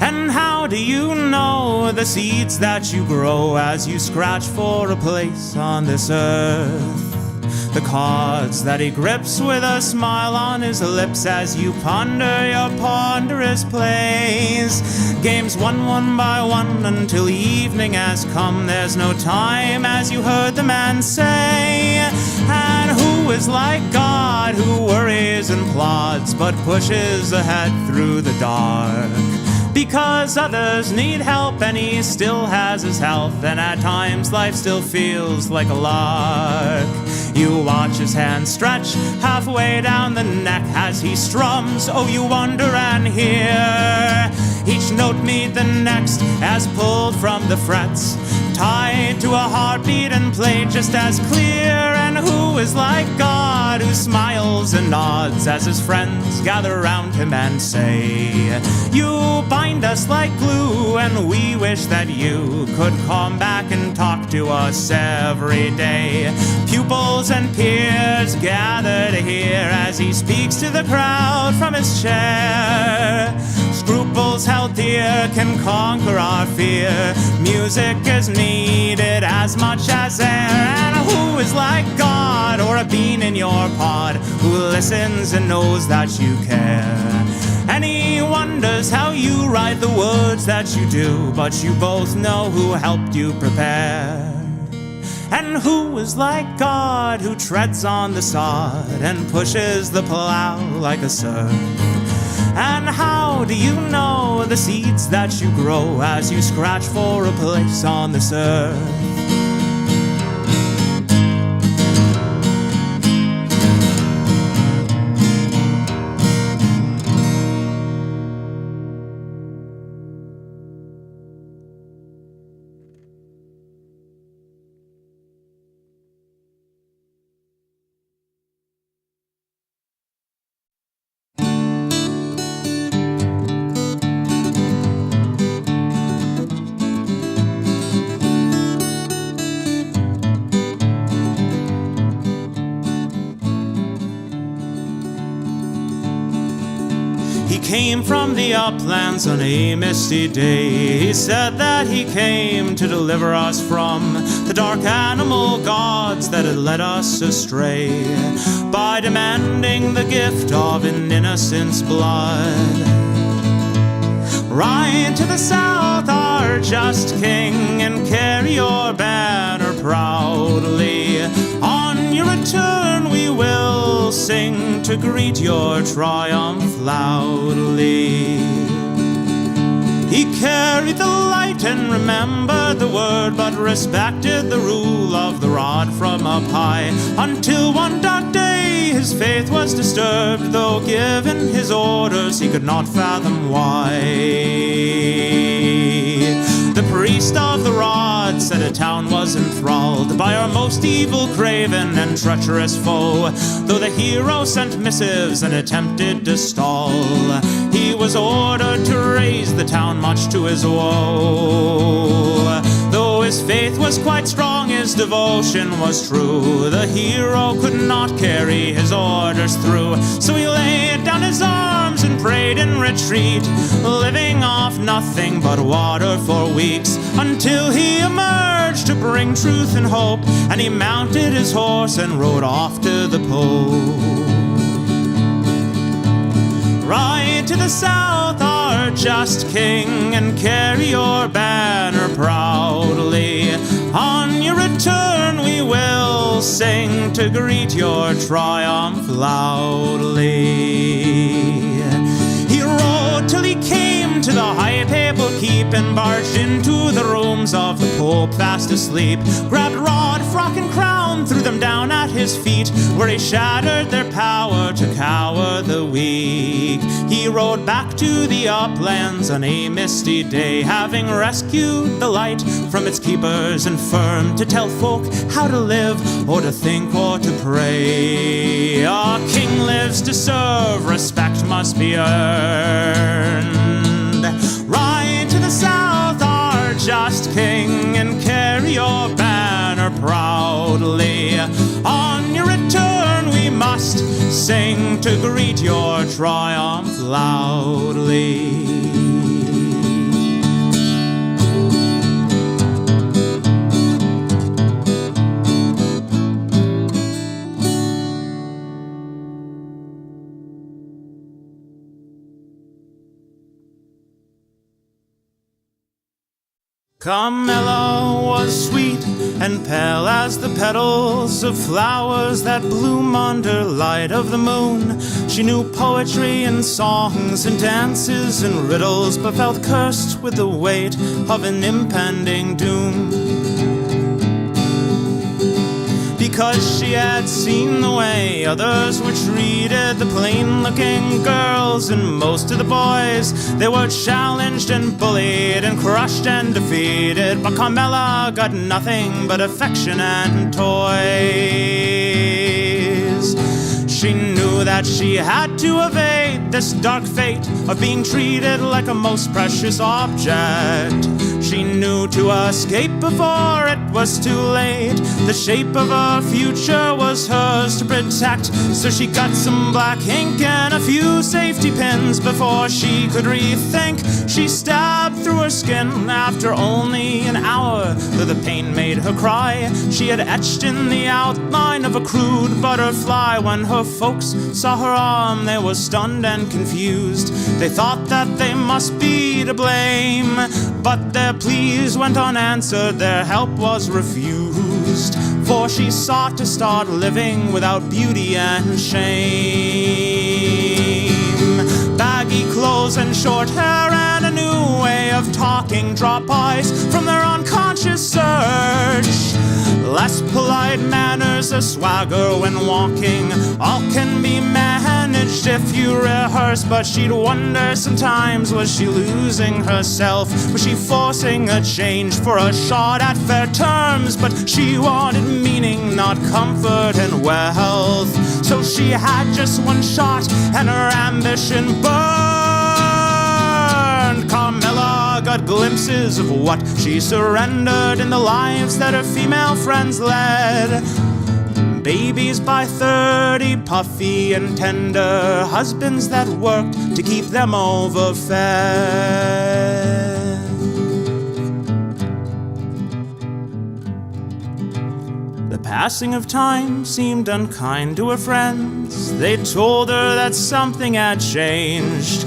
And how do you know the seeds that you grow as you scratch for a place on this earth? The cards that he grips with a smile on his lips as you ponder your ponderous plays. Games won one by one until evening has come. There's no time, as you heard the man say. And who is like God, who worries and plods but pushes ahead through the dark? Because others need help and he still has his health, and at times life still feels like a lark. You watch his hand stretch halfway down the neck as he strums. Oh, you wonder and hear Each note meet the next as pulled from the frets, tied to a heartbeat and played just as clear. And who is like God, who smiles and nods as his friends gather round him and say, you bind us like glue, and we wish that you could come back and talk to us every day. Pupils and peers gather to hear as he speaks to the crowd from his chair. Scruples held dear can conquer our fear. Music is needed as much as air. And who is like God, or a bean in your pod, who listens and knows that you care? And he wonders how you write the words that you do, but you both know who helped you prepare. And who is like God, who treads on the sod and pushes the plow like a surf? And how do you know the seeds that you grow as you scratch for a place on this earth? Came from the uplands on a misty day. He said that he came to deliver us from the dark animal gods that had led us astray, by demanding the gift of an innocent's blood. Ride to the south, our just king, and carry your banner proudly. On your return we will sing to greet your triumph loudly. He carried the light and remembered the word, but respected the rule of the rod from up high, until one dark day his faith was disturbed, though given his orders he could not fathom why. The priest of the rod said a town was enthralled by our most evil, craven, and treacherous foe. Though the hero sent missives and attempted to stall, he was ordered to raise the town much to his woe. Though his faith was quite strong, his devotion was true, the hero could not carry his orders through. So he laid down his arms and prayed in retreat, living off nothing but water for weeks, until he emerged to bring truth and hope. And he mounted his horse and rode off to the Pope. Ride to the south, our just king, and carry your banner proudly. On your return we will sing to greet your triumph loudly. He rode till he came to the high papal keep, and barged into the rooms of the Pope fast asleep. Grabbed rod, frock, and crown, threw them down at his feet, where he shattered their power to cower the weak. He rode back to the uplands on a misty day, having rescued the light from its keepers infirm, to tell folk how to live, or to think, or to pray. A king lives to serve, respect must be earned. Ride to the south, our just king, and carry your banner proudly. On your return we must sing to greet your triumph loudly. Carmela was sweet and pale as the petals of flowers that bloom under light of the moon. She knew poetry and songs and dances and riddles, but felt cursed with the weight of an impending doom. because she had seen the way others were treated. The plain-looking girls and most of the boys, they were challenged and bullied and crushed and defeated. But Carmela got nothing but affection and toys. She knew that she had to evade this dark fate of being treated like a most precious object. She knew to escape before it was too late. The shape of her future was hers to protect. So she got some black ink and a few safety pins before she could rethink. She stabbed through her skin after only an hour, though the pain made her cry. She had etched in the outline of a crude butterfly. When her folks saw her arm, they were stunned and confused. They thought that they must be to blame, but their pleas went unanswered, their help was refused. For she sought to start living without beauty and shame. Baggy clothes and short hair and a new way of talking drop eyes from their unconscious search. Less polite manners, a swagger when walking, all can be managed if you rehearse. But she'd wonder sometimes, was she losing herself? Was she forcing a change for a shot at fair terms? But she wanted meaning, not comfort and wealth. So she had just one shot and her ambition burned. Carmela got glimpses of what she surrendered in the lives that her female friends led. Babies by 30, puffy and tender, husbands that worked to keep them overfed. The passing of time seemed unkind to her friends. They told her that something had changed.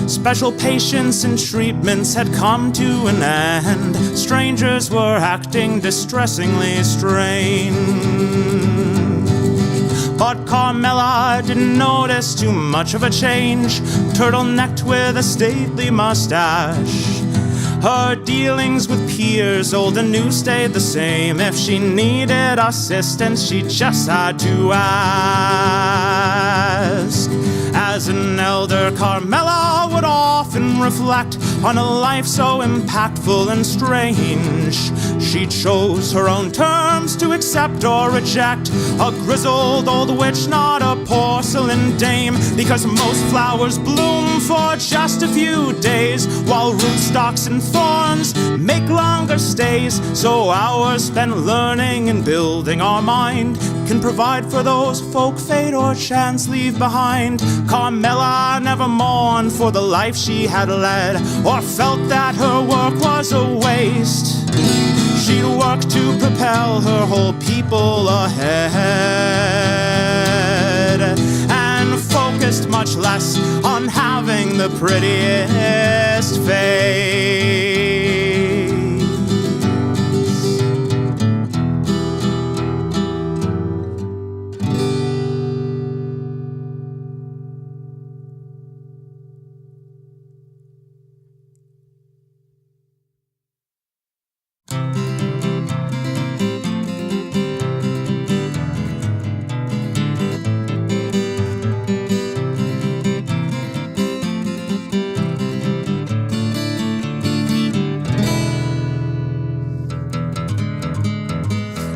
Special patients and treatments had come to an end. Strangers were acting distressingly strange. But Carmela didn't notice too much of a change. Turtlenecked with a stately mustache, her dealings with peers, old and new, stayed the same. If she needed assistance, she just had to ask. As an elder, Carmela would often reflect on a life so impactful and strange. She chose her own terms to accept or reject. A grizzled old witch, not a porcelain dame, because most flowers bloom for just a few days, while rootstocks and thorns make longer stays. So hours spent learning and building our mind can provide for those folk fate or chance leave behind. Carmela never mourned for the life she had led, or felt that her work was a waste. She'd worked to propel her whole people ahead, and focused much less on having the prettiest face.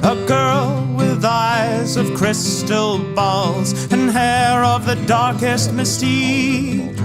A girl with eyes of crystal balls and hair of the darkest mystique,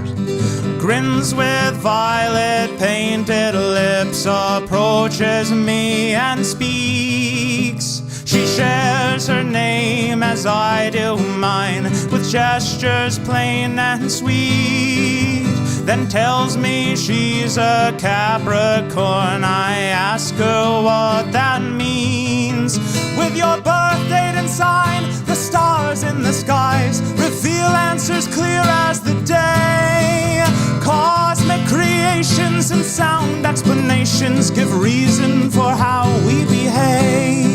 grins with violet painted lips, approaches me and speaks. She shares her name as I do mine, with gestures plain and sweet, then tells me she's a Capricorn. I ask her what that means. With your birth date and sign, the stars in the skies reveal answers clear as the day. Cosmic creations and sound explanations give reason for how we behave.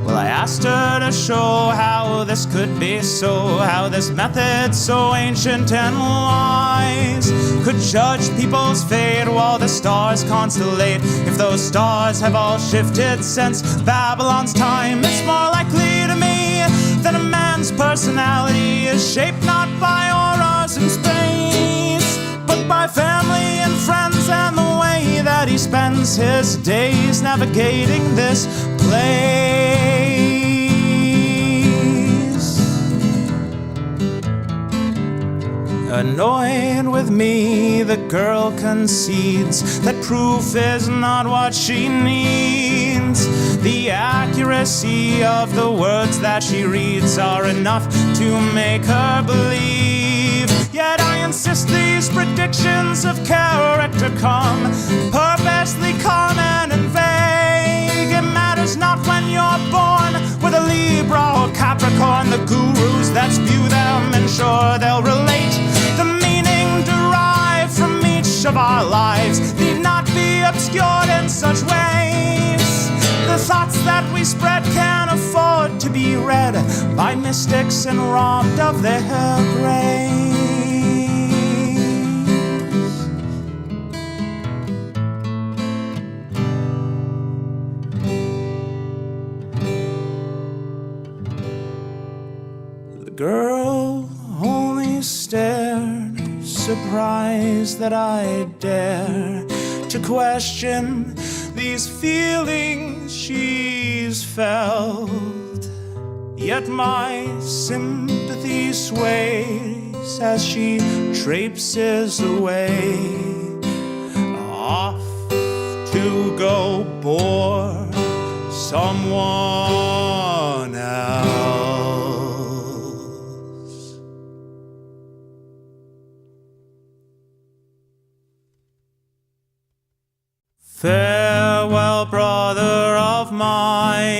Well, I asked her to show how this could be so, how this method so ancient and wise could judge people's fate while the stars constellate. If those stars have all shifted since Babylon's time, it's more likely to me that a man's personality is shaped not by auras in space, but by family and friends and the way that he spends his days navigating this place. Annoyed with me, the girl concedes that proof is not what she needs. The accuracy of the words that she reads are enough to make her believe. Yet I insist these predictions of character come purposely common and vague. It matters not when you're born with a Libra or Capricorn. The gurus that spew them ensure they'll relate. The meaning derived from each of our lives need not be obscured in such ways. The thoughts that we spread can afford to be read by mystics and robbed of their grace. The girl only stared, surprised that I dare to question these feelings she's felt. Yet my sympathy sways as she traipses away, off to go bore someone else. Farewell, brother of mine,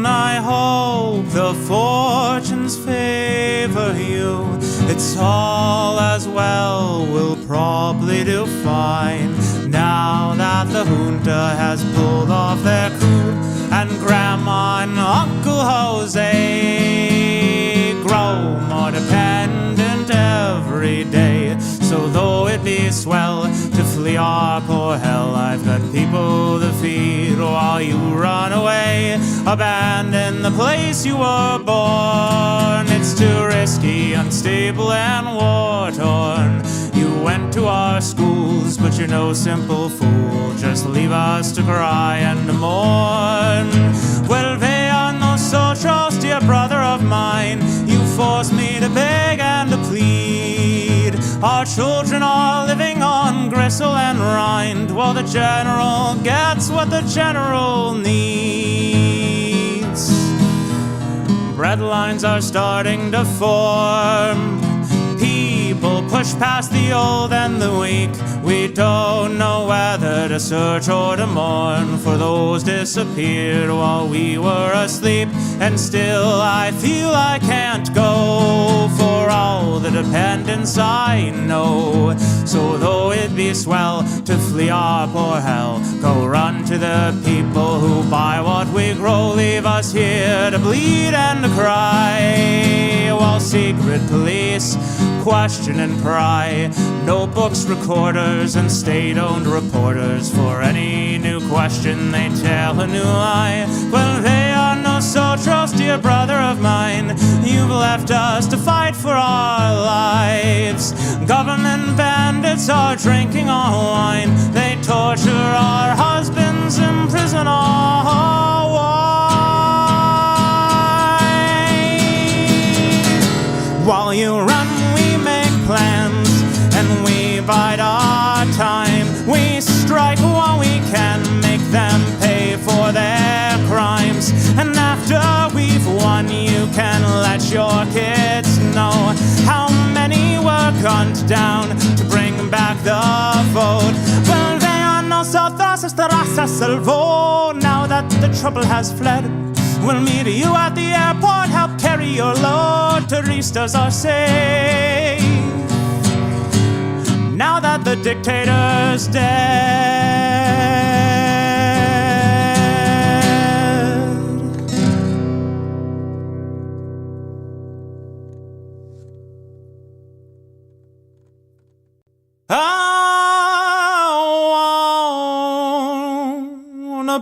I hope the fortunes favor you. It's all as well, we'll probably do fine, now that the junta has pulled off their coup, and Grandma and Uncle Jose grow more dependent every day. So though it be swell to flee our poor hell, I've got people to feed while you run away. Abandon the place you were born, it's too risky, unstable and war-torn. You went to our schools, but you're no simple fool. Just leave us to cry and to mourn. Well, they are no socials, dear brother of mine. You force me to beg and to plead. Our children are living on gristle and rind, while the general gets what the general needs. Bread lines are starting to form. People push past the old and the weak. We don't know whether to search or to mourn, for those disappeared while we were asleep. And still I feel I can't go, for all the dependents I know. So though it be swell to flee our poor hell, go run to the people who buy what we grow. Leave us here to bleed and to cry, while secret police question and pry. Notebooks, recorders, and state-owned reporters. For any new question, they tell a new lie. Well, they are no socials, dear brother of mine. You've left us to fight for our lives. Government bandits are drinking our wine. They torture our husbands, imprison our wives. While you run, plans, and we bide our time. We strike while we can, make them pay for their crimes. And after we've won, you can let your kids know how many were gunned down to bring back the vote. Well, they are no todas esta raza salvo. Now that the trouble has fled, we'll meet you at the airport, help carry your load. Turistas are safe now that the dictator's dead.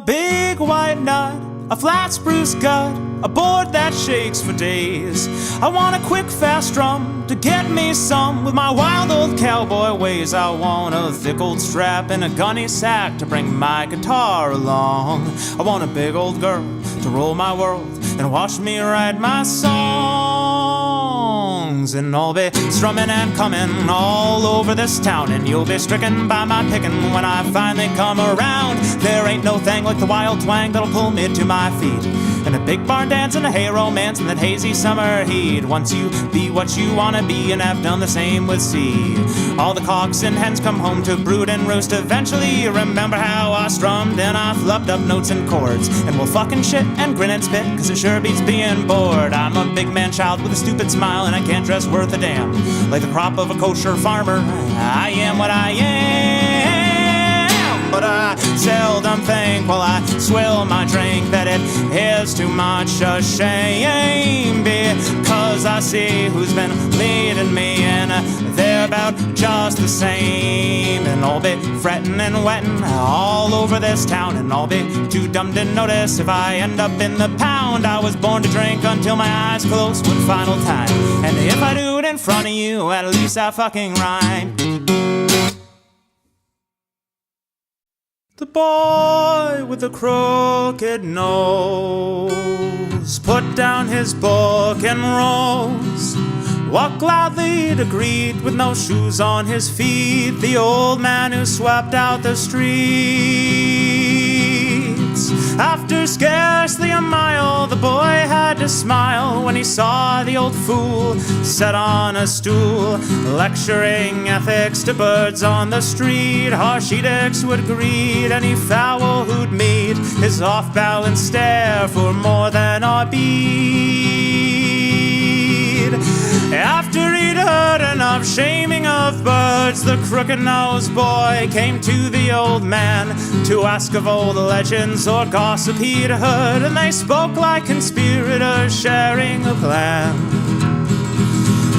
big white nut, a flat spruce gut, a board that shakes for days. I want a quick fast drum to get me some with my wild old cowboy ways. I want a thick old strap and a gunny sack to bring my guitar along. I want a big old girl to roll my world and watch me write my songs. And I'll be strumming and coming all over this town, and you'll be stricken by my picking when I finally come around. There ain't no thing like the wild twang that'll pull me to my feet, and a big barn dance and a hay romance in that hazy summer heat. Once you be what you wanna be, and have done the same with sea. All the cocks and hens come home to brood and roost eventually. Remember how I strummed and I flubbed up notes and chords, and we'll fucking shit and grin and spit, cause it sure beats being bored. I'm a big man child with a stupid smile, and I can't dress worth a damn. Like the crop of a kosher farmer, I am what I am. But I seldom think while I swill my drink that it is too much a shame, because I see who's been leading me, and they're about just the same. And I'll be fretting and wetting all over this town, and I'll be too dumb to notice if I end up in the pound. I was born to drink until my eyes close one final time, and if I do it in front of you, at least I fucking rhyme. The boy with the crooked nose put down his book and rose, walked loudly to greet with no shoes on his feet the old man who swept out the streets. After scarcely a mile, the boy had to smile when he saw the old fool sat on a stool, lecturing ethics to birds on the street. Harsh edicts would greet any fowl who'd meet his off-balance stare for more than a bead. After he'd heard enough shaming of birds, the crooked-nosed boy came to the old man to ask of old legends or gossip he'd heard, and they spoke like conspirators sharing a plan.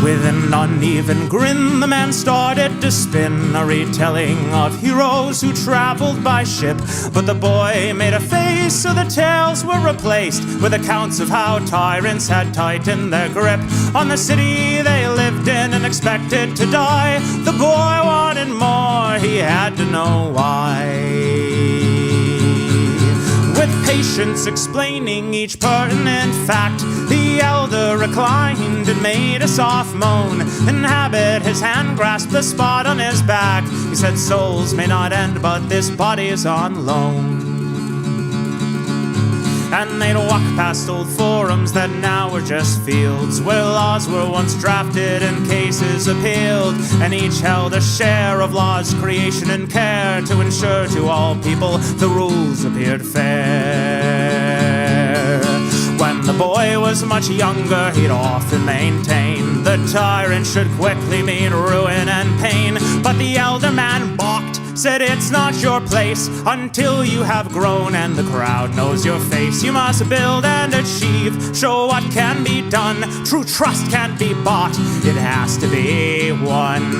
With an uneven grin, the man started to spin a retelling of heroes who traveled by ship. But the boy made a face, so the tales were replaced with accounts of how tyrants had tightened their grip on the city they lived in and expected to die. The boy wanted more, he had to know why. With patience explaining each pertinent fact, the elder reclined and made a soft moan. In habit, his hand grasped the spot on his back. He said, souls may not end, but this body is on loan. And they'd walk past old forums that now were just fields, where laws were once drafted and cases appealed, and each held a share of law's creation and care to ensure to all people the rules appeared fair. When the boy was much younger, he'd often maintain the tyrant should quickly mean ruin and pain. But the elder man balked, said it's not your place until you have grown and the crowd knows your face. You must build and achieve, show what can be done. True trust can't be bought, it has to be won.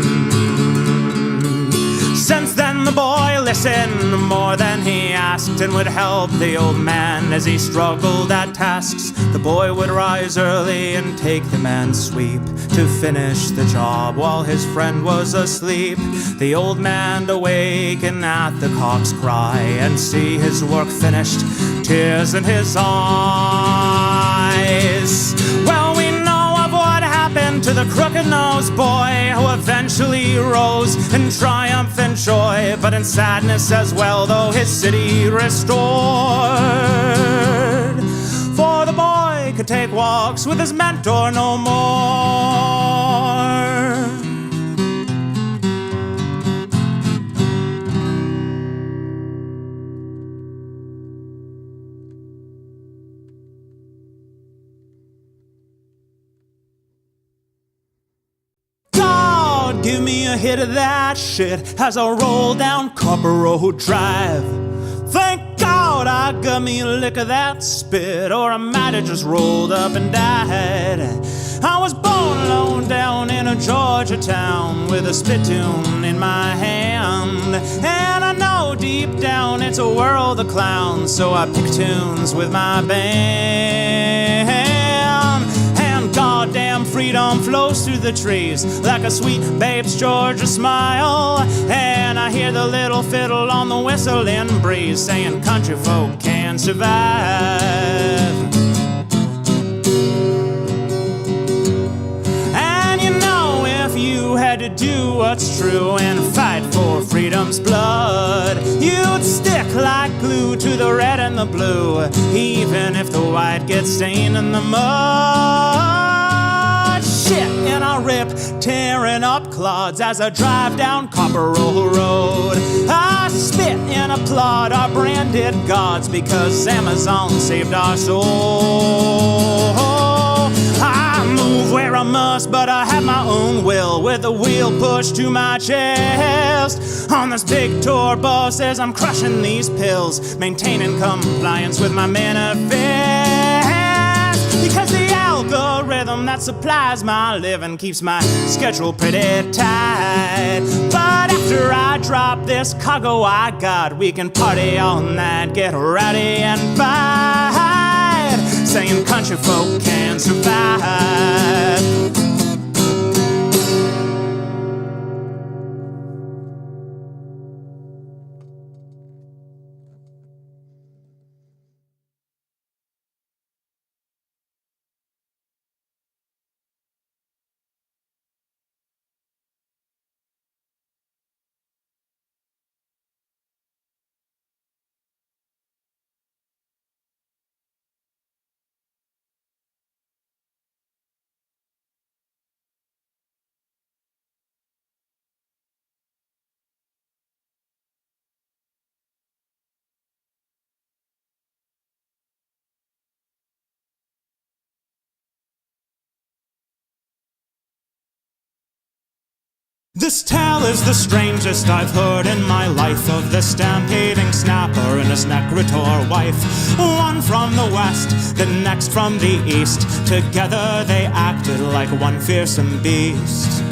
Since then the boy listened more than he asked, and would help the old man as he struggled at tasks. The boy would rise early and take the man's sweep to finish the job while his friend was asleep. The old man awaken at the cock's cry and see his work finished, tears in his eyes. Well, we know of what happened to the crooked-nosed boy, who eventually rose in triumphant joy, but in sadness as well, though his city restored. For the boy could take walks with his mentor no more. Give me a hit of that shit as I roll down Copper Road Drive. Thank God I I got me a lick of that spit, or I might have just rolled up and died. I was born alone down in a Georgia town with a spittoon in my hand, and I know deep down it's a world of clowns, so I pick tunes with my band. And goddamn freedom flows through the trees like a sweet babe's Georgia smile, and I hear the little fiddle on the whistling breeze saying country folk can survive. You had to do what's true and fight for freedom's blood. You'd stick like glue to the red and the blue, even if the white gets stained in the mud. Shit, and I rip, tearing up clods as I drive down Copper Roll Road. I spit and applaud our branded gods because Amazon saved our soul. I move where I must, but I have my own will, with the wheel pushed to my chest. On this big tour bus as I'm crushing these pills, maintaining compliance with my manifest. Because the algorithm that supplies my living keeps my schedule pretty tight. But after I drop this cargo I got, we can party all night, get rowdy and fight, saying country folk can survive. This tale is the strangest I've heard in my life, of the stampeding snapper and his necritor wife. One from the west, the next from the east. Together they acted like one fearsome beast.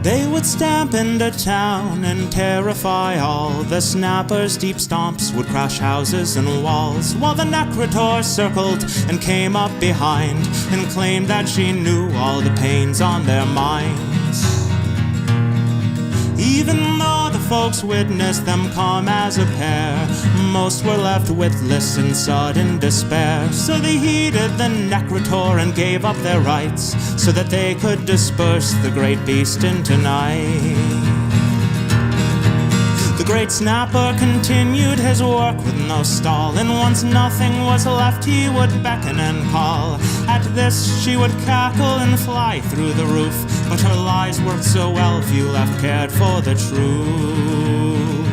They would stamp into town and terrify all. The snappers' deep stomps would crash houses and walls, while the necritor circled and came up behind and claimed that she knew all the pains on their minds. Even though the folks witnessed them come as a pair, most were left witless in sudden despair. So they heeded the necritor and gave up their rights, so that they could disperse the great beast into night. The great snapper continued his work with no stall, and once nothing was left he would beckon and call. At this she would cackle and fly through the roof, but her lies worked so well few left cared for the truth.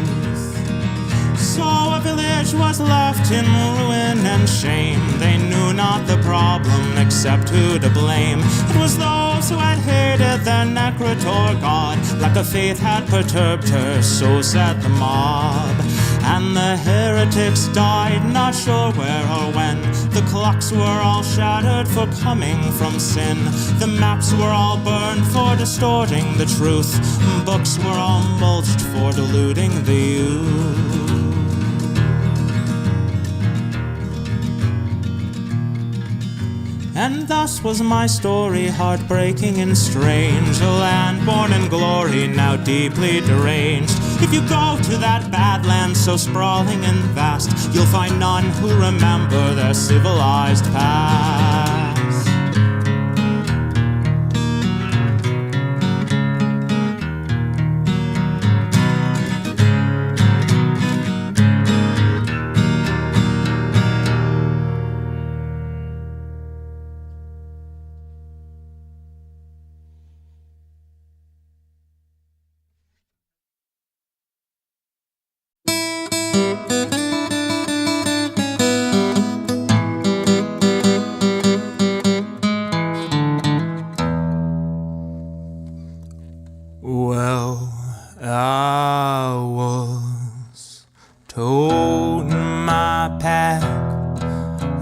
So a village was left in ruin and shame. They knew not the problem except who to blame. It was those who had hated the necritor god, like a faith had perturbed her, so said the mob. And the heretics died, not sure where or when. The clocks were all shattered for coming from sin. The maps were all burned for distorting the truth. Books were all mulched for deluding the youth. And thus was my story, heartbreaking and strange. A land born in glory, now deeply deranged. If you go to that bad land so sprawling and vast, you'll find none who remember their civilized past.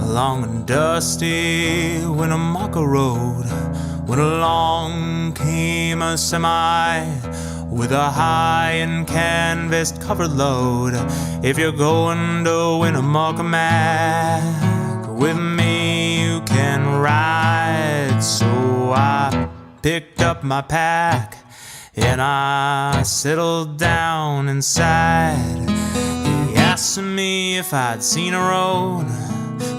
long and dusty Winnemucca Road, when along came a semi with a high and canvas covered load. If you're going to Winnemucca, Mac, with me you can ride. So I picked up my pack and I settled down inside. He asked me if I'd seen a road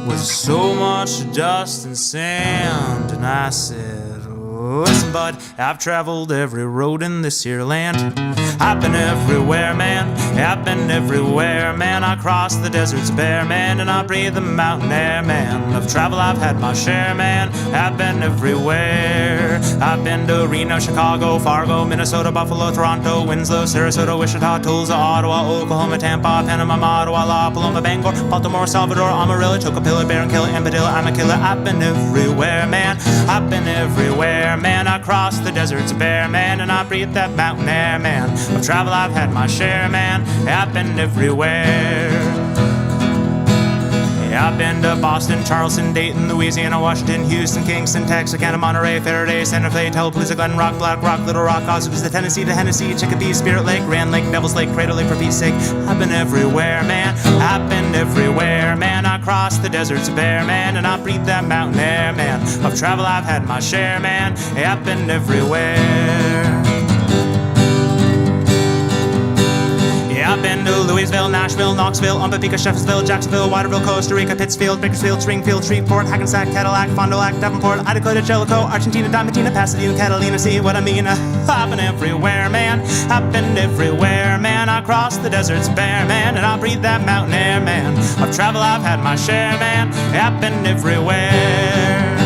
with so much dust and sand, and I said, listen, bud, I've traveled every road in this here land. I've been everywhere, man. I've been everywhere, man. I crossed the deserts bare, man, and I breathed the mountain air, man. Of travel I've had my share, man. I've been everywhere. I've been to Reno, Chicago, Fargo, Minnesota, Buffalo, Toronto, Winslow, Sarasota, Wichita, Tulsa, Ottawa, Oklahoma, Tampa, Panama, Ottawa, La Paloma, Bangor, Baltimore, Salvador, Amarillo, Tocopilla, Barranquilla, Ambadilla, I'm a killer. I've been everywhere, man. I've been everywhere, man. I crossed the deserts bare, man, and I breathed that mountain air, man. Of travel I've had my share, man. I've been everywhere. I've been to Boston, Charleston, Dayton, Louisiana, Washington, Houston, Kingston, Texarkana, Monterey, Faraday, Santa Fe, Tallapooza, Glen Rock, Black Rock, Little Rock, Oswego, Tennessee to Hennessy, Chicopee, Spirit Lake, Grand Lake, Devil's Lake, Crater Lake, for Pete's sake. I've been everywhere, man. I've been everywhere, man. I crossed the deserts bare, man, and I breathed that mountain air, man. Of travel I've had my share, man. I've been everywhere. I've been to Louisville, Nashville, Knoxville, Umpapika, Sheffield, Jacksonville, Waterville, Costa Rica, Pittsfield, Bakersfield, Springfield, Shreveport, Hackensack, Cadillac, Fond du Lac, Davenport, Idaho, Jellicoe, Argentina, Diamantina, Pasadena, Catalina. See what I mean? I've been everywhere, man. I've been everywhere, man. I crossed the deserts bare, man, and I breathed that mountain air, man. Of travel I've had my share, man. I've been everywhere.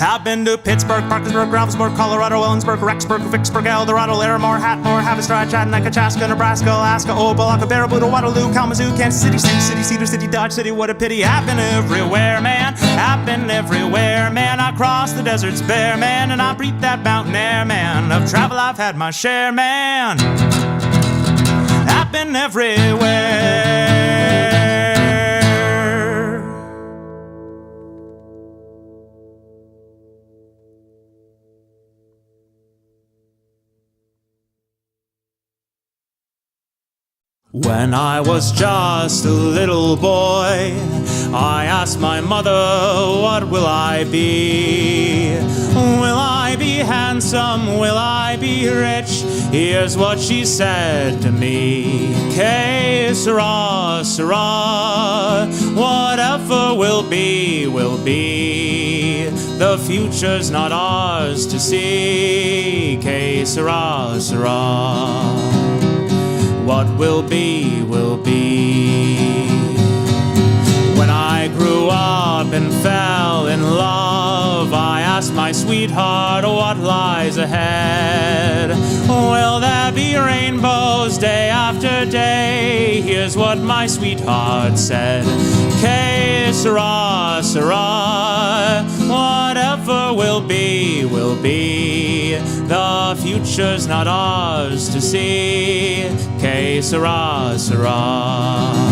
I've been to Pittsburgh, Parkersburg, Ravensburg, Colorado, Ellensburg, Rexburg, Vicksburg, Eldorado, Larimore, Hatmore, Haverstraw, Chattanooga, Chaska, Nebraska, Alaska, Opa-locka, Baraboo, Waterloo, Kalamazoo, Kansas City, Sioux City, Cedar City, Dodge City. What a pity. I've been everywhere, man. I've been everywhere, man. I crossed the deserts bare, man, and I breathed that mountain air, man. Of travel I've had my share, man. I've been everywhere. When I was just a little boy, I asked my mother, what will I be? Will I be handsome? Will I be rich? Here's what she said to me. Que sera, sera. Whatever will be, will be. The future's not ours to see. Que sera, sera. What will be, will be. When I grew up and fell in love, I asked my sweetheart what lies ahead. Will there be rainbows day after day? Here's what my sweetheart said. Que sera, sera. Whatever will be, will be. The future's not ours to see. Que sera, sera.